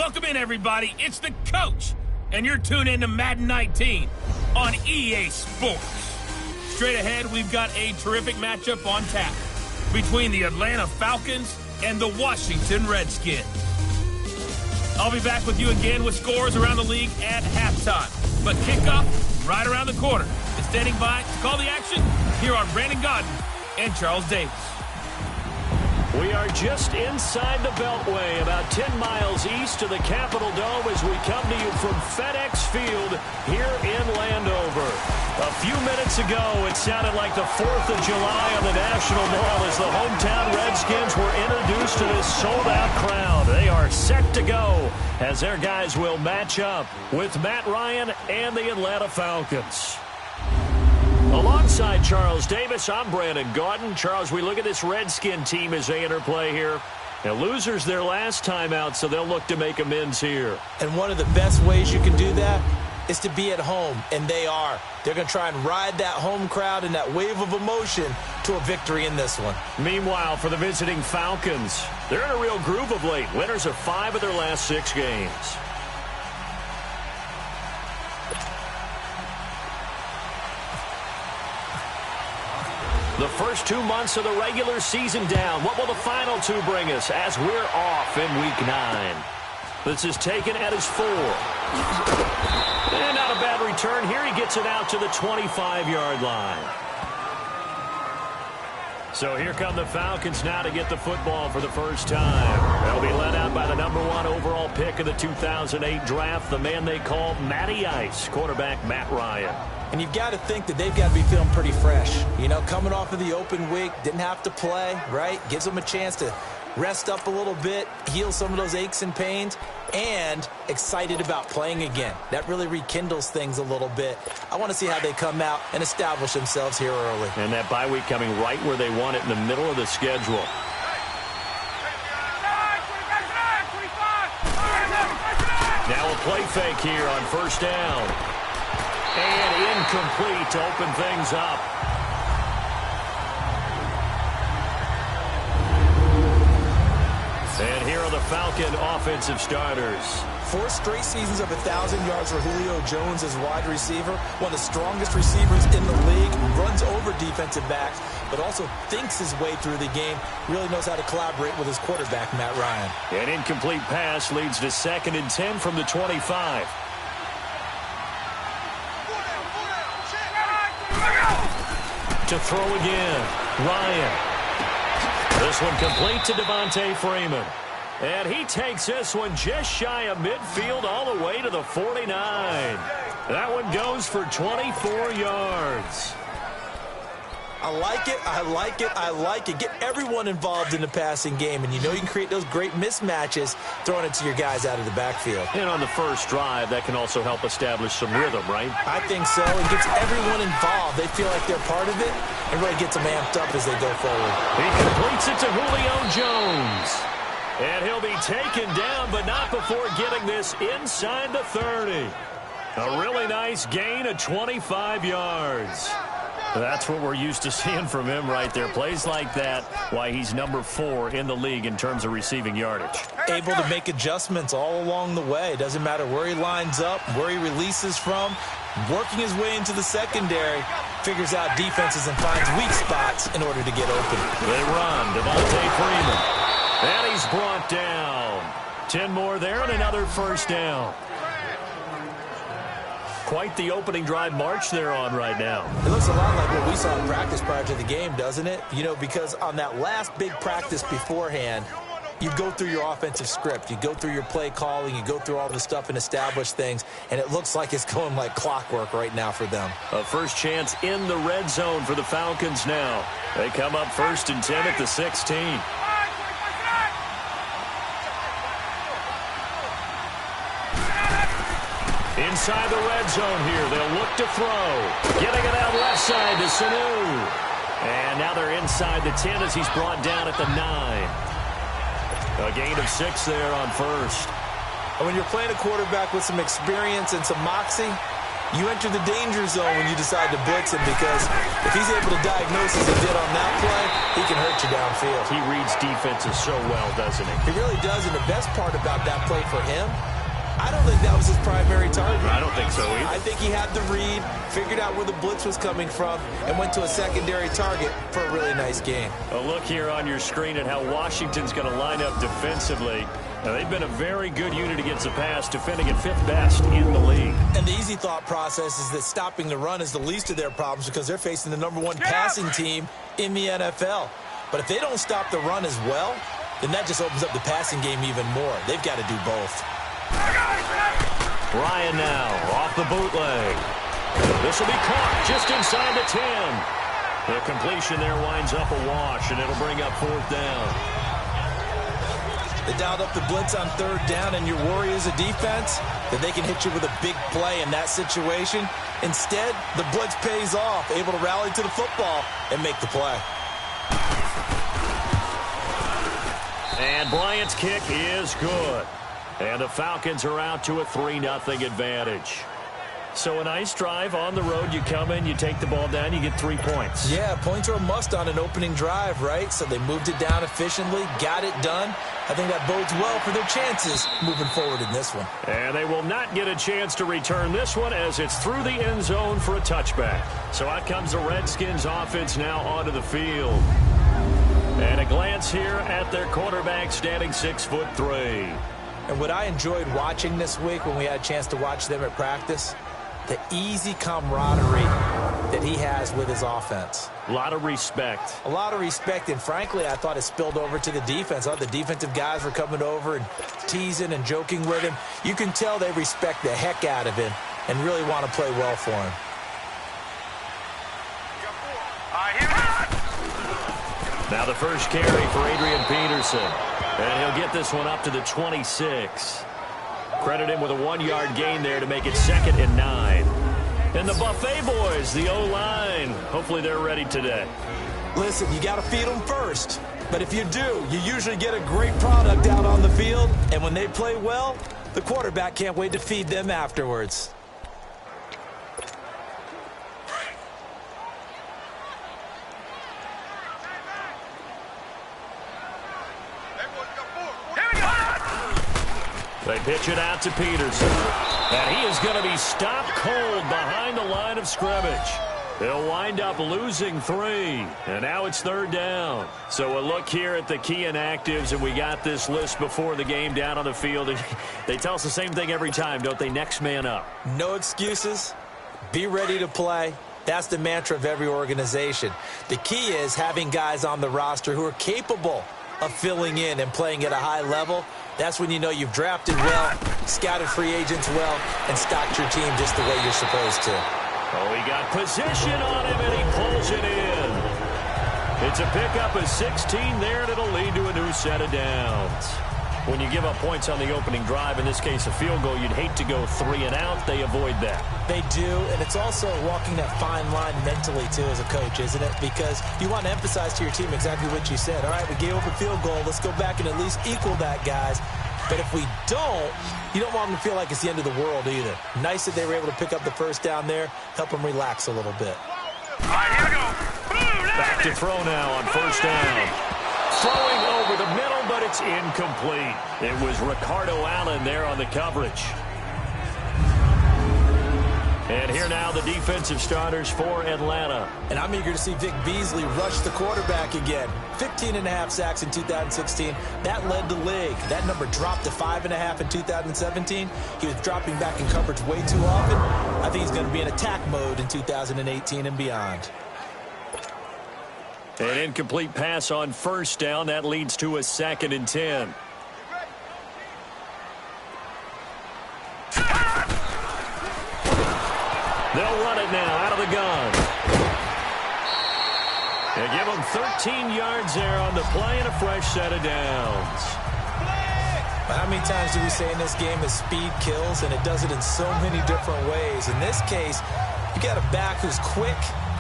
Welcome in, everybody. It's the coach, and you're tuned in to Madden 19 on EA Sports. Straight ahead, we've got a terrific matchup on tap between the Atlanta Falcons and the Washington Redskins. I'll be back with you again with scores around the league at halftime. But kickoff right around the corner. And standing by to call the action, here are Brandon Godden and Charles Davis. We are just inside the Beltway, about 10 miles east of the Capitol Dome as we come to you from FedEx Field here in Landover. A few minutes ago, it sounded like the 4th of July on the National Mall as the hometown Redskins were introduced to this sold-out crowd. They are set to go as their guys will match up with Matt Ryan and the Atlanta Falcons. Alongside Charles Davis, I'm Brandon Godden. Charles, we look at this Redskin team as they interplay here. Now, losers their last time out, so they'll look to make amends here. And one of the best ways you can do that is to be at home, and they are. They're going to try and ride that home crowd and that wave of emotion to a victory in this one. Meanwhile, for the visiting Falcons, they're in a real groove of late. Winners of 5 of their last 6 games. The first 2 months of the regular season down. What will the final 2 bring us as we're off in Week 9? This is taken at his 4. And not a bad return here. He gets it out to the 25-yard line. So here come the Falcons now to get the football for the first time. They'll be led out by the #1 overall pick of the 2008 draft, the man they call Matty Ice, quarterback Matt Ryan. And you've got to think that they've got to be feeling pretty fresh. You know, coming off of the open week, didn't have to play, right? Gives them a chance to rest up a little bit, heal some of those aches and pains, and excited about playing again. That really rekindles things a little bit. I want to see how they come out and establish themselves here early. And that bye week coming right where they want it, in the middle of the schedule. Now a play fake here on first down. And incomplete to open things up. And here are the Falcon offensive starters. 4 straight seasons of 1,000 yards for Julio Jones as wide receiver. One of the strongest receivers in the league. Runs over defensive backs, but also thinks his way through the game. Really knows how to collaborate with his quarterback, Matt Ryan. An incomplete pass leads to 2nd and 10 from the 25. To throw again, Ryan. This one complete to Devontae Freeman. And he takes this one just shy of midfield all the way to the 49. That one goes for 24 yards. I like it, I like it, I like it. Get everyone involved in the passing game, and you know you can create those great mismatches throwing it to your guys out of the backfield. And on the first drive, that can also help establish some rhythm, right? I think so. It gets everyone involved. They feel like they're part of it, and really gets them amped up as they go forward. He completes it to Julio Jones. And he'll be taken down, but not before getting this inside the 30. A really nice gain of 25 yards. That's what we're used to seeing from him right there. Plays like that, why he's #4 in the league in terms of receiving yardage. Able to make adjustments all along the way. Doesn't matter where he lines up, where he releases from. Working his way into the secondary. Figures out defenses and finds weak spots in order to get open. They run. Devontae Freeman. And he's brought down. 10 more there and another first down. Quite the opening drive march they're on right now. It looks a lot like what we saw in practice prior to the game, doesn't it? You know, because on that last big practice beforehand, you go through your offensive script. You go through your play calling. You go through all the stuff and establish things. And it looks like it's going like clockwork right now for them. A first chance in the red zone for the Falcons now. They come up 1st and 10 at the 16. Inside the red zone here. They'll look to throw. Getting it out left side to Sanu. And now they're inside the 10 as he's brought down at the 9. A gain of 6 there on first. And when you're playing a quarterback with some experience and some moxie, you enter the danger zone when you decide to blitz him, because if he's able to diagnose as he did on that play, he can hurt you downfield. He reads defenses so well, doesn't he? He really does, and the best part about that play for him, I don't think that was his primary target. I don't think so either. I think he had the read, figured out where the blitz was coming from, and went to a secondary target for a really nice gain. A look here on your screen at how Washington's going to line up defensively. Now, they've been a very good unit against the pass, defending at 5th best in the league. And the easy thought process is that stopping the run is the least of their problems because they're facing the #1 passing team in the NFL. But if they don't stop the run as well, then that just opens up the passing game even more. They've got to do both. Ryan now off the bootleg. This will be caught just inside the 10. The completion there winds up a wash, and it'll bring up 4th down. They dialed up the blitz on 3rd down, and your worry as a defense that they can hit you with a big play in that situation. Instead, the blitz pays off, able to rally to the football and make the play. And Bryant's kick is good. And the Falcons are out to a 3-0 advantage. So a nice drive on the road. You come in, you take the ball down, you get 3 points. Yeah, points are a must on an opening drive, right? So they moved it down efficiently, got it done. I think that bodes well for their chances moving forward in this one. And they will not get a chance to return this one as it's through the end zone for a touchback. So out comes the Redskins offense now onto the field. And a glance here at their quarterback standing 6'3". And what I enjoyed watching this week when we had a chance to watch them at practice, the easy camaraderie that he has with his offense. A lot of respect. A lot of respect, and frankly, I thought it spilled over to the defense. I thought the defensive guys were coming over and teasing and joking with him. You can tell they respect the heck out of him and really want to play well for him. Now the first carry for Adrian Peterson. And he'll get this one up to the 26. Credit him with a 1-yard gain there to make it 2nd and 9. And the Buffet boys, the O-line, hopefully they're ready today. Listen, you got to feed them first. But if you do, you usually get a great product out on the field. And when they play well, the quarterback can't wait to feed them afterwards. They pitch it out to Peterson. And he is going to be stopped cold behind the line of scrimmage. They'll wind up losing 3. And now it's 3rd down. So a look here at the key inactives, and we got this list before the game down on the field. And they tell us the same thing every time, don't they? Next man up. No excuses. Be ready to play. That's the mantra of every organization. The key is having guys on the roster who are capable of filling in and playing at a high level. That's when you know you've drafted well, scouted free agents well, and stocked your team just the way you're supposed to. Oh, he got position on him, and he pulls it in. It's a pickup of 16 there, and it'll lead to a new set of downs. When you give up points on the opening drive, in this case a field goal, you'd hate to go 3 and out. They avoid that. They do, and it's also walking that fine line mentally, too, as a coach, isn't it? Because you want to emphasize to your team exactly what you said. All right, we gave up a field goal. Let's go back and at least equal that, guys. But if we don't, you don't want them to feel like it's the end of the world either. Nice that they were able to pick up the first down there, help them relax a little bit. All right, here we go. Back to throw now on 1st down. Throwing over the middle, but it's incomplete. It was Ricardo Allen there on the coverage. And here now the defensive starters for Atlanta. And I'm eager to see Vic Beasley rush the quarterback again. 15.5 sacks in 2016. That led the league. That number dropped to 5.5 in 2017. He was dropping back in coverage way too often. I think he's going to be in attack mode in 2018 and beyond. An incomplete pass on 1st down. That leads to a 2nd and 10. They'll run it now out of the gun. They give them 13 yards there on the play and a fresh set of downs. How many times do we say in this game is speed kills, and it does it in so many different ways. In this case, you got a back who's quick,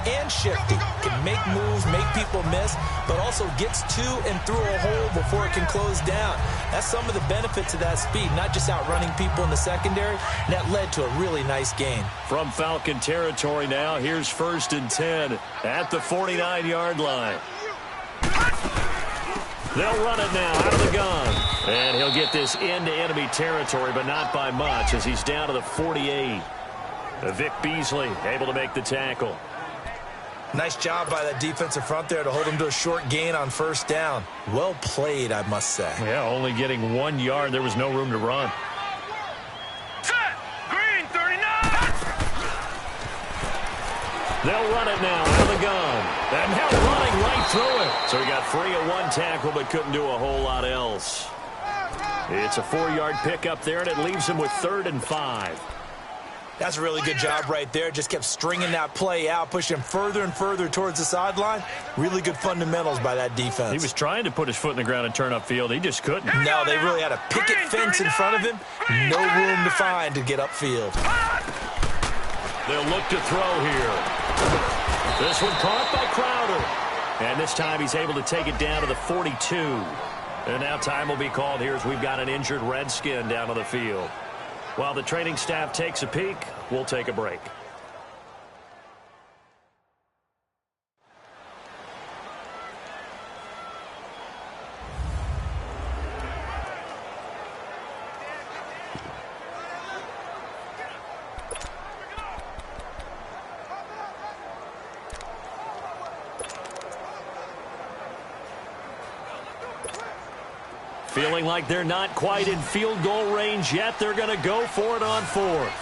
and shifty. Can make moves, make people miss, but also gets to and through a hole before it can close down. That's some of the benefits of that speed, not just outrunning people in the secondary. And that led to a really nice gain. From Falcon territory now, here's 1st and 10 at the 49-yard line. They'll run it now out of the gun. And he'll get this into enemy territory, but not by much as he's down to the 48. Vic Beasley able to make the tackle. Nice job by that defensive front there to hold him to a short gain on 1st down. Well played, I must say. Yeah, only getting 1 yard. There was no room to run. Set! Green, 39! They'll run it now out of the gun. And now running right through it. So he got free of 1 tackle but couldn't do a whole lot else. It's a 4-yard pickup there, and it leaves him with 3rd and 5. That's a really good job right there. Just kept stringing that play out, pushing him further and further towards the sideline. Really good fundamentals by that defense. He was trying to put his foot in the ground and turn upfield. He just couldn't. No, they really had a picket fence in front of him. No room to find to get upfield. They'll look to throw here. This one caught by Crowder. And this time he's able to take it down to the 42. And now time will be called here as we've got an injured Redskin down on the field. While the training staff takes a peek, we'll take a break. Feeling like they're not quite in field goal range yet. They're going to go for it on 4th.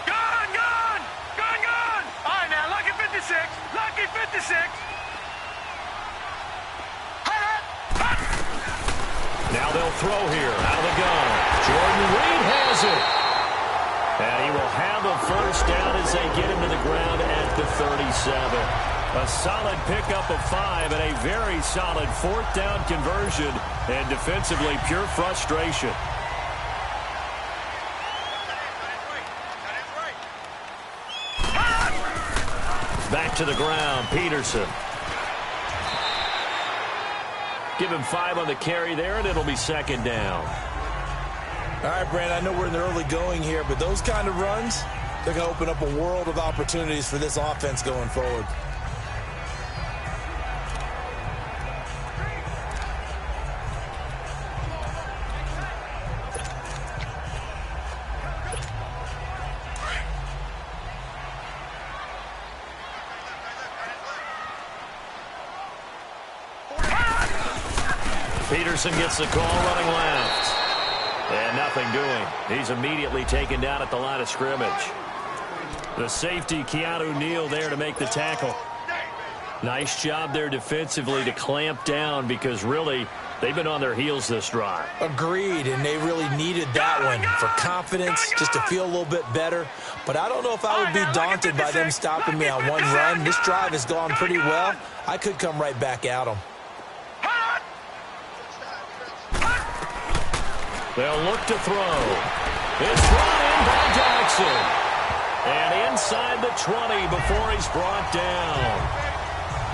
Gun! Gun! Gun! Gun! All right, now, lucky 56. Lucky 56. Now they'll throw here out of the gun. Jordan Reed has it. And he will have a 1st down as they get him to the ground at the 37. A solid pickup of 5 and a very solid 4th down conversion, and defensively pure frustration. Back to the ground, Peterson. Give him 5 on the carry there, and it'll be 2nd down. All right, Brandon, I know we're in the early going here, but those kind of runs, they're going to open up a world of opportunities for this offense going forward. Peterson gets the call running left. And nothing doing. He's immediately taken down at the line of scrimmage. The safety, Keanu Neal, there to make the tackle. Nice job there defensively to clamp down because really they've been on their heels this drive. Agreed, and they really needed that one for confidence, just to feel a little bit better. But I don't know if I would be daunted by them stopping me on one run. This drive has gone pretty well. I could come right back at them. They'll look to throw. It's run in by Jackson. And inside the 20 before he's brought down.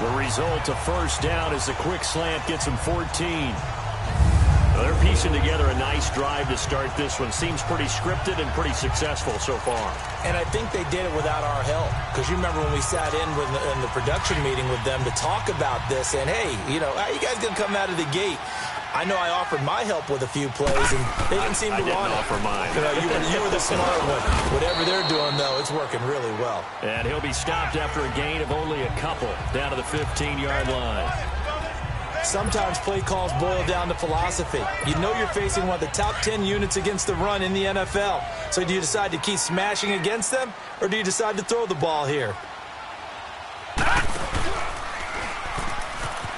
The result of 1st down is a quick slant gets him 14. They're piecing together a nice drive to start this one. Seems pretty scripted and pretty successful so far. And I think they did it without our help. Because you remember when we sat in the production meeting with them to talk about this. And, hey, you know, how are you guys going to come out of the gate? I know I offered my help with a few plays, and they didn't seem to want it. Offer mine. You were the smart one. Whatever they're doing, though, it's working really well. And he'll be stopped after a gain of only a couple down to the 15-yard line. Sometimes play calls boil down to philosophy. You know you're facing one of the top 10 units against the run in the NFL. So do you decide to keep smashing against them, or do you decide to throw the ball here?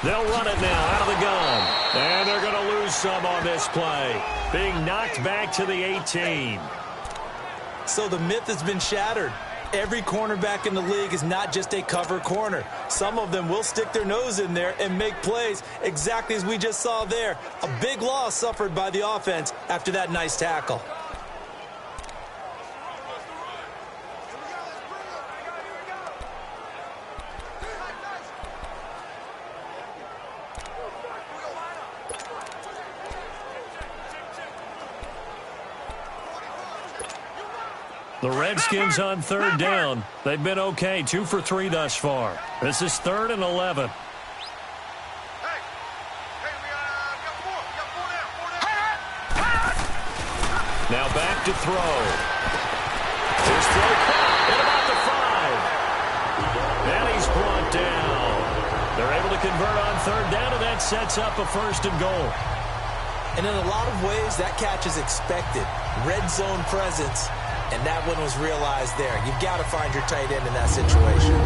They'll run it now out of the gun. And they're going to lose some on this play. Being knocked back to the 18. So the myth has been shattered. Every cornerback in the league is not just a cover corner. Some of them will stick their nose in there and make plays exactly as we just saw there. A big loss suffered by the offense after that nice tackle. The Redskins on third down. They've been okay, 2 for 3 thus far. This is 3rd and 11. Now back to throw. His throw caught at about the 5. And he's brought down. They're able to convert on third down, and that sets up a 1st and goal. And in a lot of ways, that catch is expected. Red zone presence, and that one was realized there. You've got to find your tight end in that situation.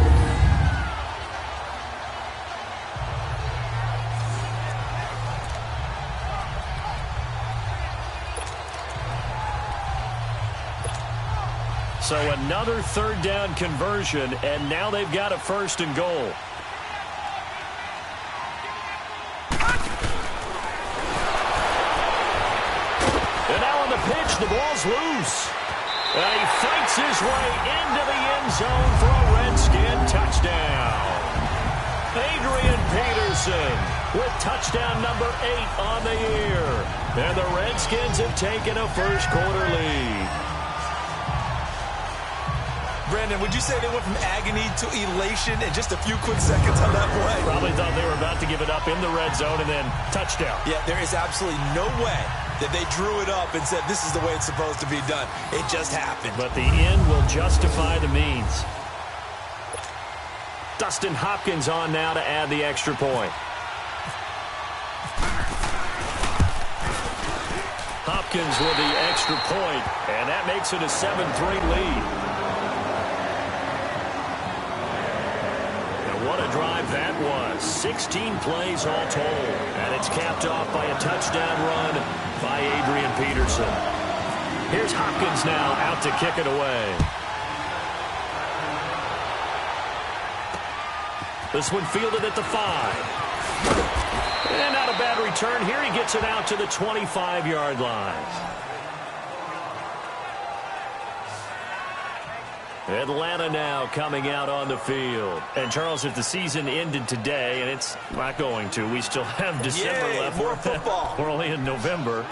So another third down conversion, and now they've got a 1st and goal. And now on the pitch, the ball's loose. And he fights his way into the end zone for a Redskin touchdown. Adrian Peterson with touchdown number 8 on the year. And the Redskins have taken a first quarter lead. Brandon, would you say they went from agony to elation in just a few quick seconds on that play? Probably thought they were about to give it up in the red zone and then touchdown. Yeah, there is absolutely no way that they drew it up and said this is the way it's supposed to be done. It just happened. But the end will justify the means. Dustin Hopkins on now to add the extra point. Hopkins with the extra point, and that makes it a 7-3 lead. What a drive that was. 16 plays all told. And it's capped off by a touchdown run by Adrian Peterson. Here's Hopkins now out to kick it away. This one fielded at the 5. And not a bad return here. He gets it out to the 25-yard line. Atlanta now coming out on the field. And, Charles, if the season ended today, and it's not going to, we still have December left. More football. We're only in November.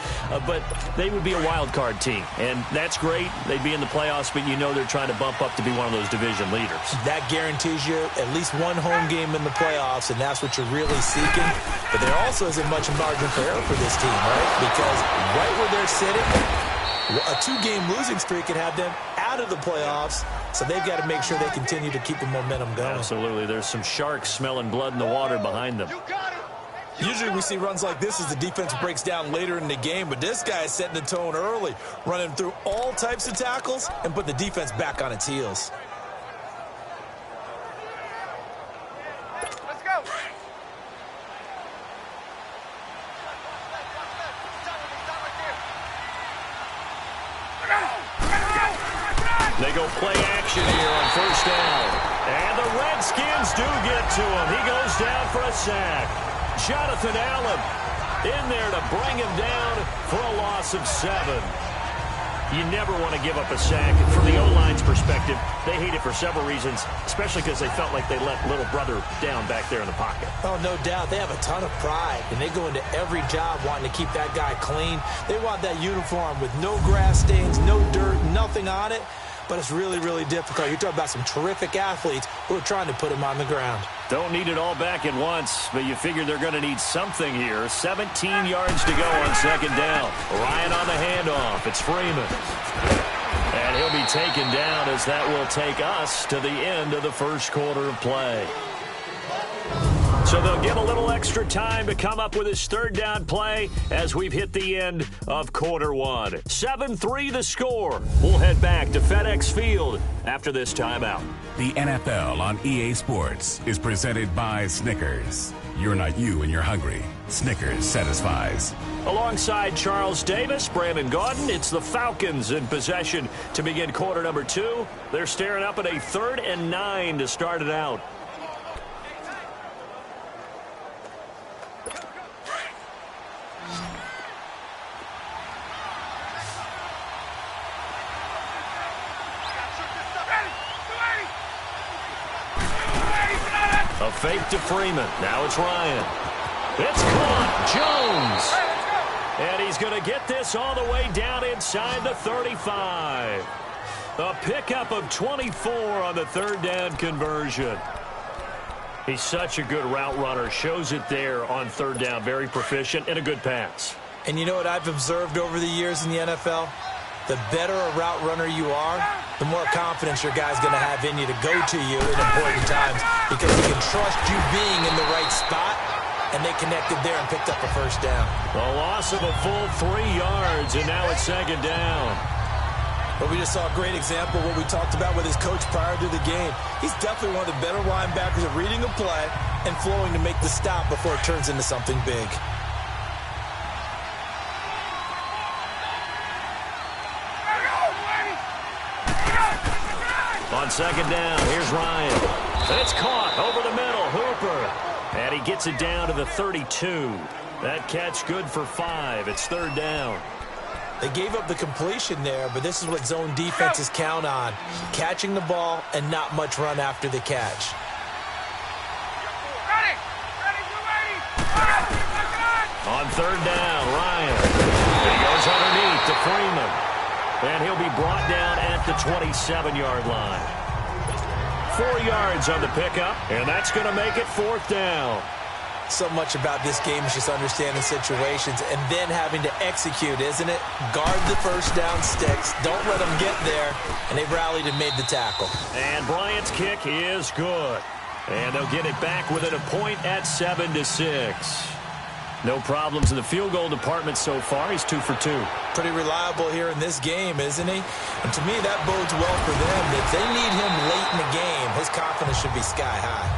But they would be a wild card team. And that's great. They'd be in the playoffs, but you know they're trying to bump up to be one of those division leaders. That guarantees you at least one home game in the playoffs, and that's what you're really seeking. But there also isn't much margin for error for this team, right? Because right where they're sitting, a 2-game losing streak could have them out of the playoffs, so they've got to make sure they continue to keep the momentum going. Absolutely. There's some sharks smelling blood in the water behind them. Usually we see runs like this as the defense breaks down later in the game, but this guy is setting the tone early, running through all types of tackles and put the defense back on its heels. They go play action here on first down. And the Redskins do get to him. He goes down for a sack. Jonathan Allen in there to bring him down for a loss of 7. You never want to give up a sack. From the O-line's perspective, they hate it for several reasons, especially because they felt like they let little brother down back there in the pocket. Oh, no doubt. They have a ton of pride, and they go into every job wanting to keep that guy clean. They want that uniform with no grass stains, no dirt, nothing on it. But it's really, really difficult. You're talking about some terrific athletes who are trying to put him on the ground. Don't need it all back at once, but you figure they're going to need something here. 17 yards to go on second down. Ryan on the handoff. It's Freeman. And he'll be taken down as that will take us to the end of the first quarter of play. So they'll get a little extra time to come up with his third down play as we've hit the end of quarter one. 7-3 the score. We'll head back to FedEx Field after this timeout. The NFL on EA Sports is presented by Snickers. You're not you and you're hungry. Snickers satisfies. Alongside Charles Davis, Brandon Gaudin, it's the Falcons in possession to begin quarter number 2. They're staring up at a 3rd and 9 to start it out. A fake to Freeman. Now it's Ryan. It's caught. Jones. And he's going to get this all the way down inside the 35. A pickup of 24 on the third down conversion. He's such a good route runner. Shows it there on third down. Very proficient and a good pass. And you know what I've observed over the years in the NFL? The better a route runner you are, the more confidence your guy's going to have in you to go to you in important times because he can trust you being in the right spot, and they connected there and picked up a first down. A loss of a full 3 yards, and now it's second down. But we just saw a great example of what we talked about with his coach prior to the game. He's definitely one of the better linebackers at reading a play and flowing to make the stop before it turns into something big. On second down, here's Ryan. It's caught over the middle, Hooper. And he gets it down to the 32. That catch good for 5. It's third down. They gave up the completion there, but this is what zone defenses count on. Catching the ball and not much run after the catch. On third down, Ryan. He goes underneath to Freeman. And he'll be brought down at the 27-yard line. 4 yards on the pickup, and that's going to make it fourth down. So much about this game is just understanding situations and then having to execute, isn't it? Guard the first down sticks. Don't let them get there. And they rallied and made the tackle. And Bryant's kick is good. And they'll get it back within a point at 7-6. No problems in the field goal department so far. He's 2 for 2. Pretty reliable here in this game, isn't he? And to me, that bodes well for them. If they need him late in the game, his confidence should be sky high.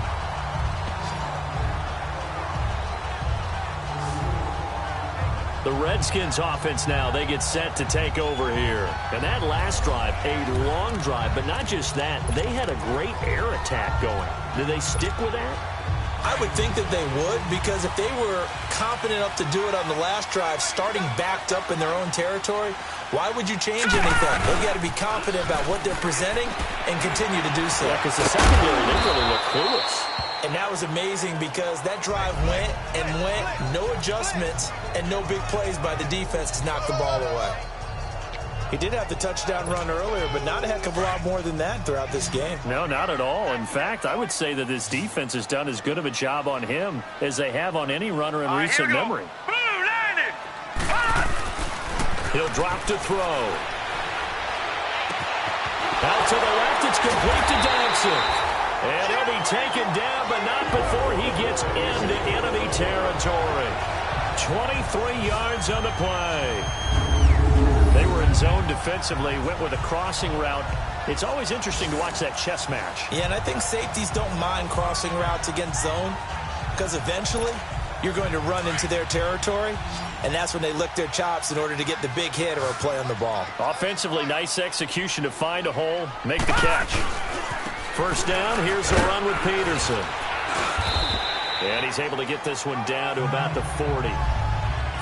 The Redskins offense now, they get set to take over here. And that last drive, a long drive, but not just that. They had a great air attack going. Did they stick with that? I would think that they would, because if they were confident enough to do it on the last drive, starting backed up in their own territory, why would you change anything? They've got to be confident about what they're presenting and continue to do so. Yeah, because the secondary, they really look clueless. And that was amazing because that drive went and went, no adjustments, and no big plays by the defense to knock the ball away. He did have the touchdown run earlier, but not a heck of a lot more than that throughout this game. No, not at all. In fact, I would say that this defense has done as good of a job on him as they have on any runner in recent memory. He'll drop to throw. Out to the left, it's complete to Dodson. And he'll be taken down, but not before he gets into enemy territory. 23 yards on the play. They were in zone defensively, went with a crossing route. It's always interesting to watch that chess match. Yeah, and I think safeties don't mind crossing routes against zone because eventually you're going to run into their territory, and that's when they lick their chops in order to get the big hit or a play on the ball. Offensively, nice execution to find a hole, make the catch. First down, here's a run with Peterson. And he's able to get this one down to about the 40.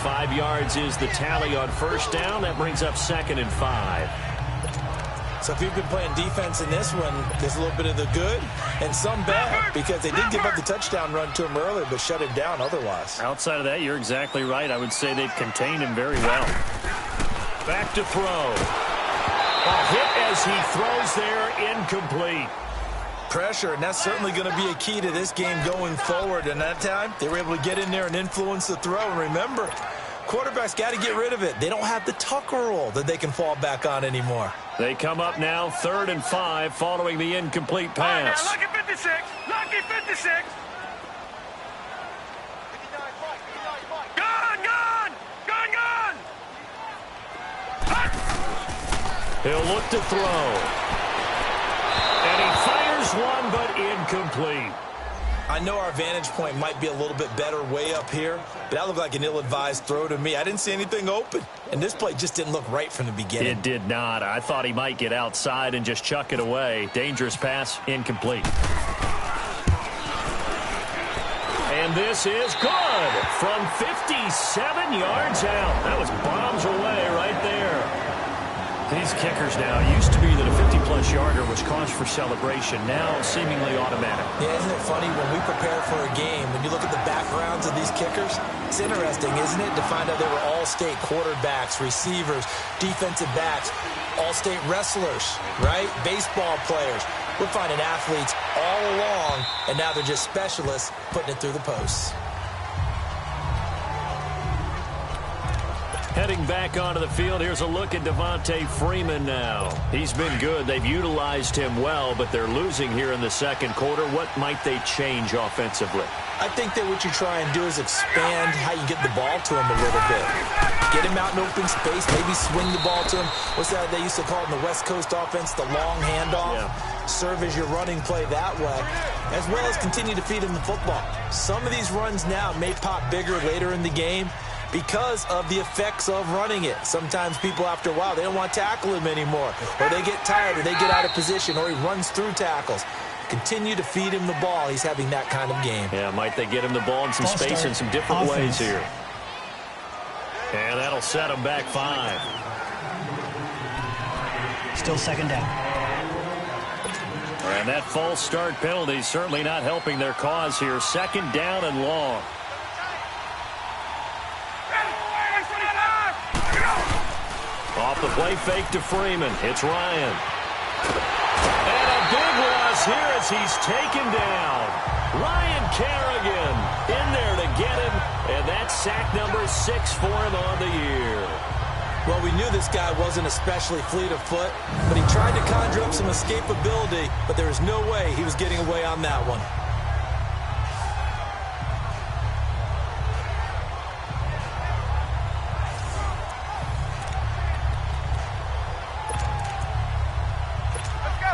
5 yards is the tally on first down. That brings up 2nd and 5. So if you've been playing defense in this one, there's a little bit of the good and some bad because they did give up the touchdown run to him earlier but shut him down otherwise. Outside of that, you're exactly right. I would say they've contained him very well. Back to throw. A hit as he throws there, incomplete. Pressure, and that's certainly going to be a key to this game going forward. And that time, they were able to get in there and influence the throw. And remember, quarterbacks got to get rid of it. They don't have the Tucker rule that they can fall back on anymore. They come up now 3rd and 5 following the incomplete pass. Lucky 56. Lucky 56. Gone. He'll look to throw. And he fires one, but incomplete. I know our vantage point might be a little bit better way up here, but that looked like an ill-advised throw to me. I didn't see anything open, and this play just didn't look right from the beginning. It did not. I thought he might get outside and just chuck it away. Dangerous pass, incomplete. And this is good from 57 yards out. That was bombs away right there. These kickers now, it used to be that a 50-plus yarder was cause for celebration. Now seemingly automatic. Yeah, isn't it funny when we prepare for a game, when you look at the backgrounds of these kickers, it's interesting, isn't it, to find out they were all-state quarterbacks, receivers, defensive backs, all-state wrestlers, right? Baseball players. We're finding athletes all along, and now they're just specialists putting it through the posts. Heading back onto the field, here's a look at Devontae Freeman now. He's been good. They've utilized him well, but they're losing here in the second quarter. What might they change offensively? I think that what you try and do is expand how you get the ball to him a little bit. Get him out in open space, maybe swing the ball to him. What's that they used to call it in the West Coast offense, the long handoff? Yeah. Serve as your running play that way, as well as continue to feed him the football. Some of these runs now may pop bigger later in the game because of the effects of running it. Sometimes people, after a while, they don't want to tackle him anymore, or they get tired, or they get out of position, or he runs through tackles. Continue to feed him the ball. He's having that kind of game. Yeah, might they get him the ball in some space in some different ways here. And that'll set him back 5. Still second down. And that false start penalty certainly not helping their cause here. Second down and long. Off the play fake to Freeman. It's Ryan. And a big loss here as he's taken down. Ryan Kerrigan in there to get him. And that's sack number 6 for him on the year. Well, we knew this guy wasn't especially fleet of foot, but he tried to conjure up some escapability, but there was no way he was getting away on that one.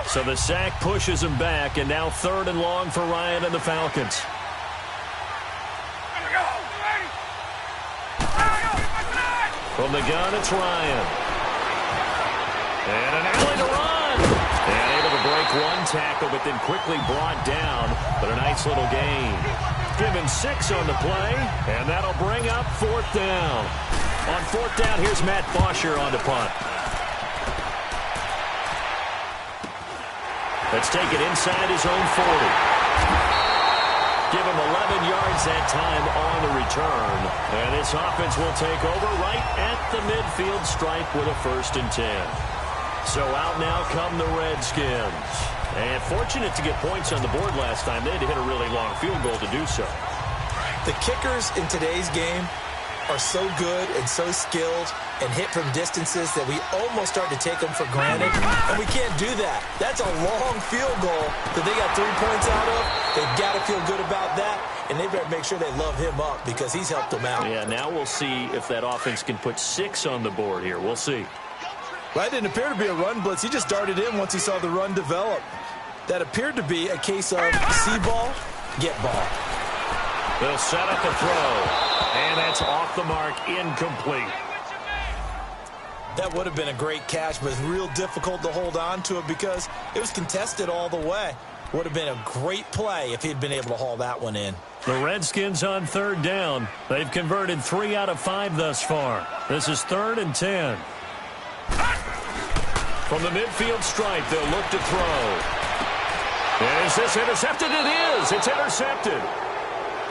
So the sack pushes him back, and now 3rd and long for Ryan and the Falcons. From the gun, it's Ryan. And an alley to run. And able to break one tackle, but then quickly brought down. But a nice little gain. Given 6 on the play, and that'll bring up 4th down. On 4th down, here's Matt Bosher on the punt. Let's take it inside his own 40. Give him 11 yards that time on the return. And this offense will take over right at the midfield stripe with a 1st and 10. So out now come the Redskins. And fortunate to get points on the board last time. They had to hit a really long field goal to do so. The kickers in today's game are so good and so skilled and hit from distances that we almost start to take them for granted, and we can't do that. That's a long field goal that they got 3 points out of. They've got to feel good about that, and they better make sure they love him up because he's helped them out. Yeah, now we'll see if that offense can put 6 on the board here. We'll see. Well, that didn't appear to be a run blitz. He just darted in once he saw the run develop. That appeared to be a case of see ball, get ball. They'll set up the throw, and that's off the mark, incomplete. That would have been a great catch, but it's real difficult to hold on to it because it was contested all the way. Would have been a great play if he'd been able to haul that one in. The Redskins on 3rd down. They've converted 3 out of 5 thus far. This is 3rd and 10. From the midfield stripe, they'll look to throw. Is this intercepted? It is. It's intercepted.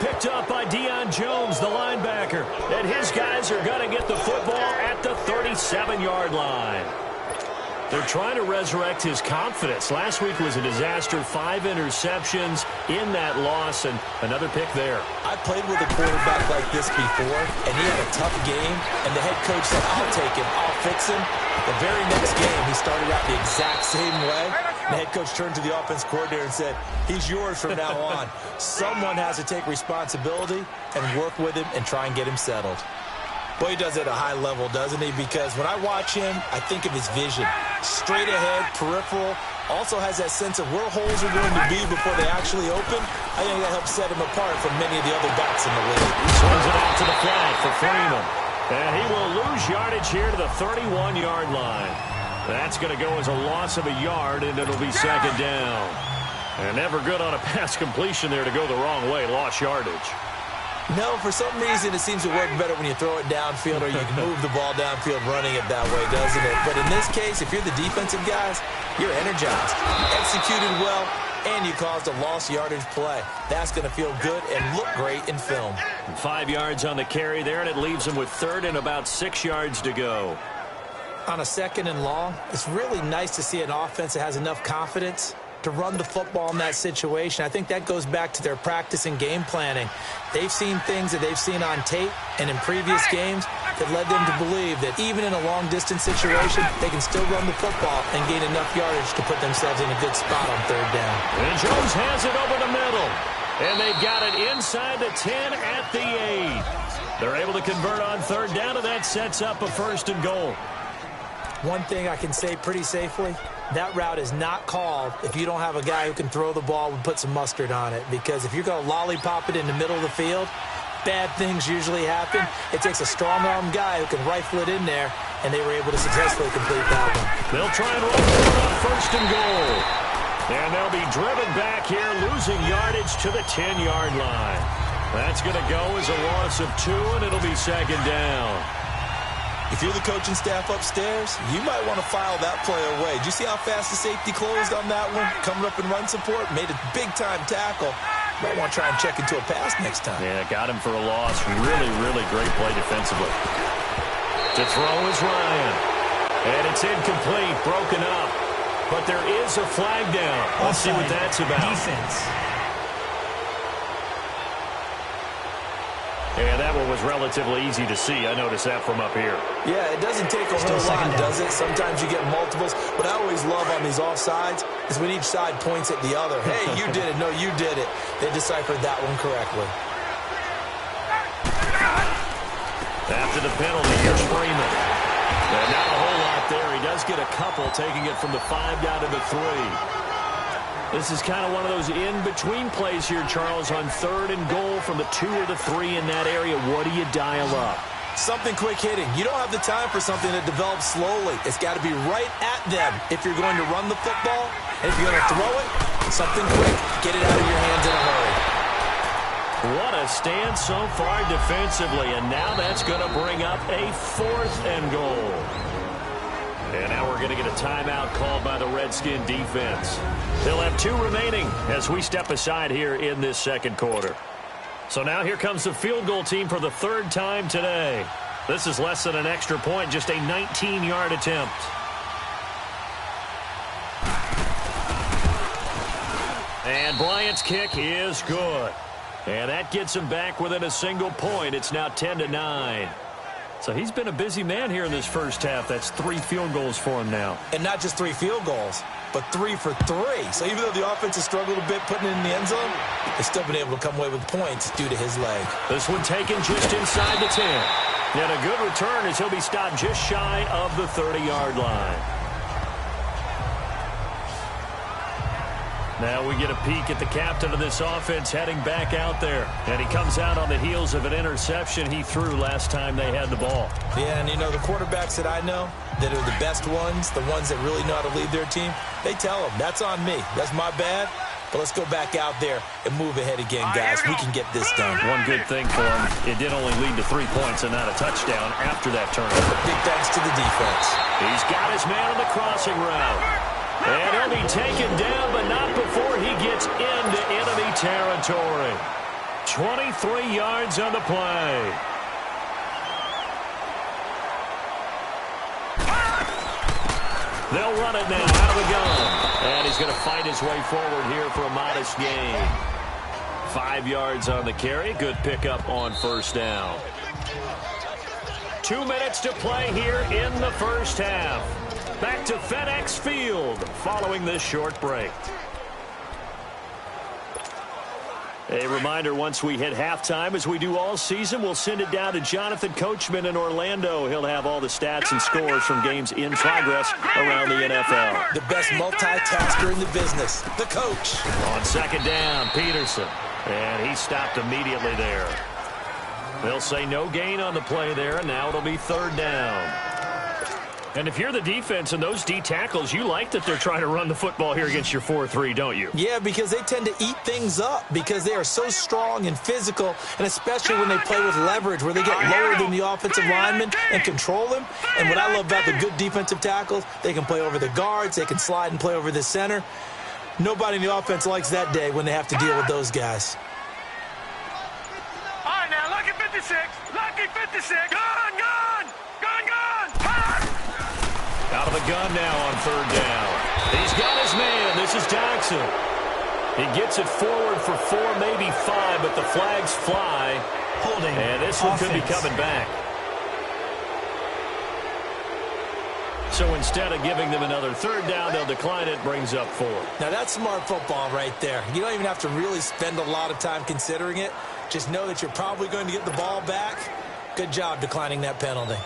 Picked up by Deion Jones, the linebacker. And his guys are going to get the football at the 37-yard line. They're trying to resurrect his confidence. Last week was a disaster. 5 interceptions in that loss, and another pick there. I played with a quarterback like this before, and he had a tough game, and the head coach said, I'll take him, I'll fix him. The very next game, he started out the exact same way. The head coach turned to the offense coordinator and said, he's yours from now on. Someone has to take responsibility and work with him and try and get him settled. Boy, he does it at a high level, doesn't he? Because when I watch him, I think of his vision. Straight ahead, peripheral, also has that sense of where holes are going to be before they actually open. I think that helps set him apart from many of the other backs in the league. Swings it out to the flat for Freeman. And he will lose yardage here to the 31-yard line. That's going to go as a loss of a yard, and it'll be 2nd down. And never good on a pass completion there to go the wrong way. Lost yardage. No, for some reason it seems to work better when you throw it downfield or you can move the ball downfield running it that way, doesn't it? But in this case, if you're the defensive guys, you're energized, executed well, and you caused a lost yardage play. That's going to feel good and look great in film. 5 yards on the carry there, and it leaves them with third and about 6 yards to go. On a 2nd and long, it's really nice to see an offense that has enough confidence to run the football in that situation. I think that goes back to their practice and game planning. They've seen things that they've seen on tape and in previous games that led them to believe that even in a long-distance situation, they can still run the football and gain enough yardage to put themselves in a good spot on 3rd down. And Jones has it over the middle. And they've got it inside the 10 at the 8. They're able to convert on 3rd down, and that sets up a 1st and goal. One thing I can say pretty safely, that route is not called if you don't have a guy who can throw the ball and put some mustard on it. Because if you're going to lollipop it in the middle of the field, bad things usually happen. It takes a strong-arm guy who can rifle it in there, and they were able to successfully complete that one. They'll try and run it on 1st and goal. And they'll be driven back here, losing yardage to the 10-yard line. That's going to go as a loss of 2, and it'll be 2nd down. If you're the coaching staff upstairs, you might want to file that play away. Did you see how fast the safety closed on that one? Coming up in run support, made a big-time tackle. Might want to try and check into a pass next time. Yeah, got him for a loss. Really, really great play defensively. To throw is Ryan. And it's incomplete, broken up. But there is a flag down. Let's see what that's about. Defense. And that one was relatively easy to see. I noticed that from up here. Yeah, it doesn't take a whole lot, does it? Sometimes you get multiples. What I always love on these offsides is when each side points at the other. Hey, you did it. No, you did it. They deciphered that one correctly. After the penalty, here's Freeman. And not a whole lot there. He does get a couple, taking it from the 5 down to the 3. This is kind of one of those in-between plays here, Charles, on 3rd and goal from the 2 or the 3 in that area. What do you dial up? Something quick hitting. You don't have the time for something that develops slowly. It's got to be right at them if you're going to run the football. And if you're going to throw it, something quick. Get it out of your hands in a hurry. What a stand so far defensively. And now that's going to bring up a 4th and goal. And now we're going to get a timeout called by the Redskin defense. They'll have 2 remaining as we step aside here in this 2nd quarter. So now here comes the field goal team for the 3rd time today. This is less than an extra point, just a 19-yard attempt. And Bryant's kick is good. And that gets him back within a single point. It's now 10-9. So he's been a busy man here in this first half. That's 3 field goals for him now. And not just 3 field goals, but 3 for 3. So even though the offense has struggled a bit putting it in the end zone, they've still been able to come away with points due to his leg. This one taken just inside the 10. And a good return as he'll be stopped just shy of the 30-yard line. Now we get a peek at the captain of this offense heading back out there. And he comes out on the heels of an interception he threw last time they had the ball. Yeah, and you know, the quarterbacks that I know that are the best ones, the ones that really know how to lead their team, they tell them, that's on me. That's my bad. But let's go back out there and move ahead again, guys. We can get this done. One good thing for him, it did only lead to 3 points and not a touchdown after that turnover. Big thanks to the defense. He's got his man on the crossing route. And he'll be taken down, but not before he gets into enemy territory. 23 yards on the play. They'll run it now out of the gun. And he's going to fight his way forward here for a modest gain. 5 yards on the carry. Good pickup on 1st down. 2 minutes to play here in the first half. Back to FedEx Field following this short break. A reminder, once we hit halftime, as we do all season, we'll send it down to Jonathan Coachman in Orlando. He'll have all the stats and scores from games in progress around the NFL. The best multitasker in the business, the coach. On 2nd down, Peterson. And he stopped immediately there. They'll say no gain on the play there, and now it'll be 3rd down. And if you're the defense and those D tackles, you like that they're trying to run the football here against your 4-3, don't you? Yeah, because they tend to eat things up because they are so strong and physical, and especially when they play with leverage where they get lower than the offensive lineman and control him. And what I love about the good defensive tackles, they can play over the guards, they can slide and play over the center. Nobody in the offense likes that day when they have to deal with those guys. All right, now, lucky 56. Lucky 56. Gone, gone. Gone, gone. Hot. Out of the gun now on third down. He's got his man. This is Jackson. He gets it forward for 4, maybe 5, but the flags fly. Holding. And this one could be coming back. So instead of giving them another third down, they'll decline it, brings up 4. Now, that's smart football right there. You don't even have to really spend a lot of time considering it. Just know that you're probably going to get the ball back. Good job declining that penalty.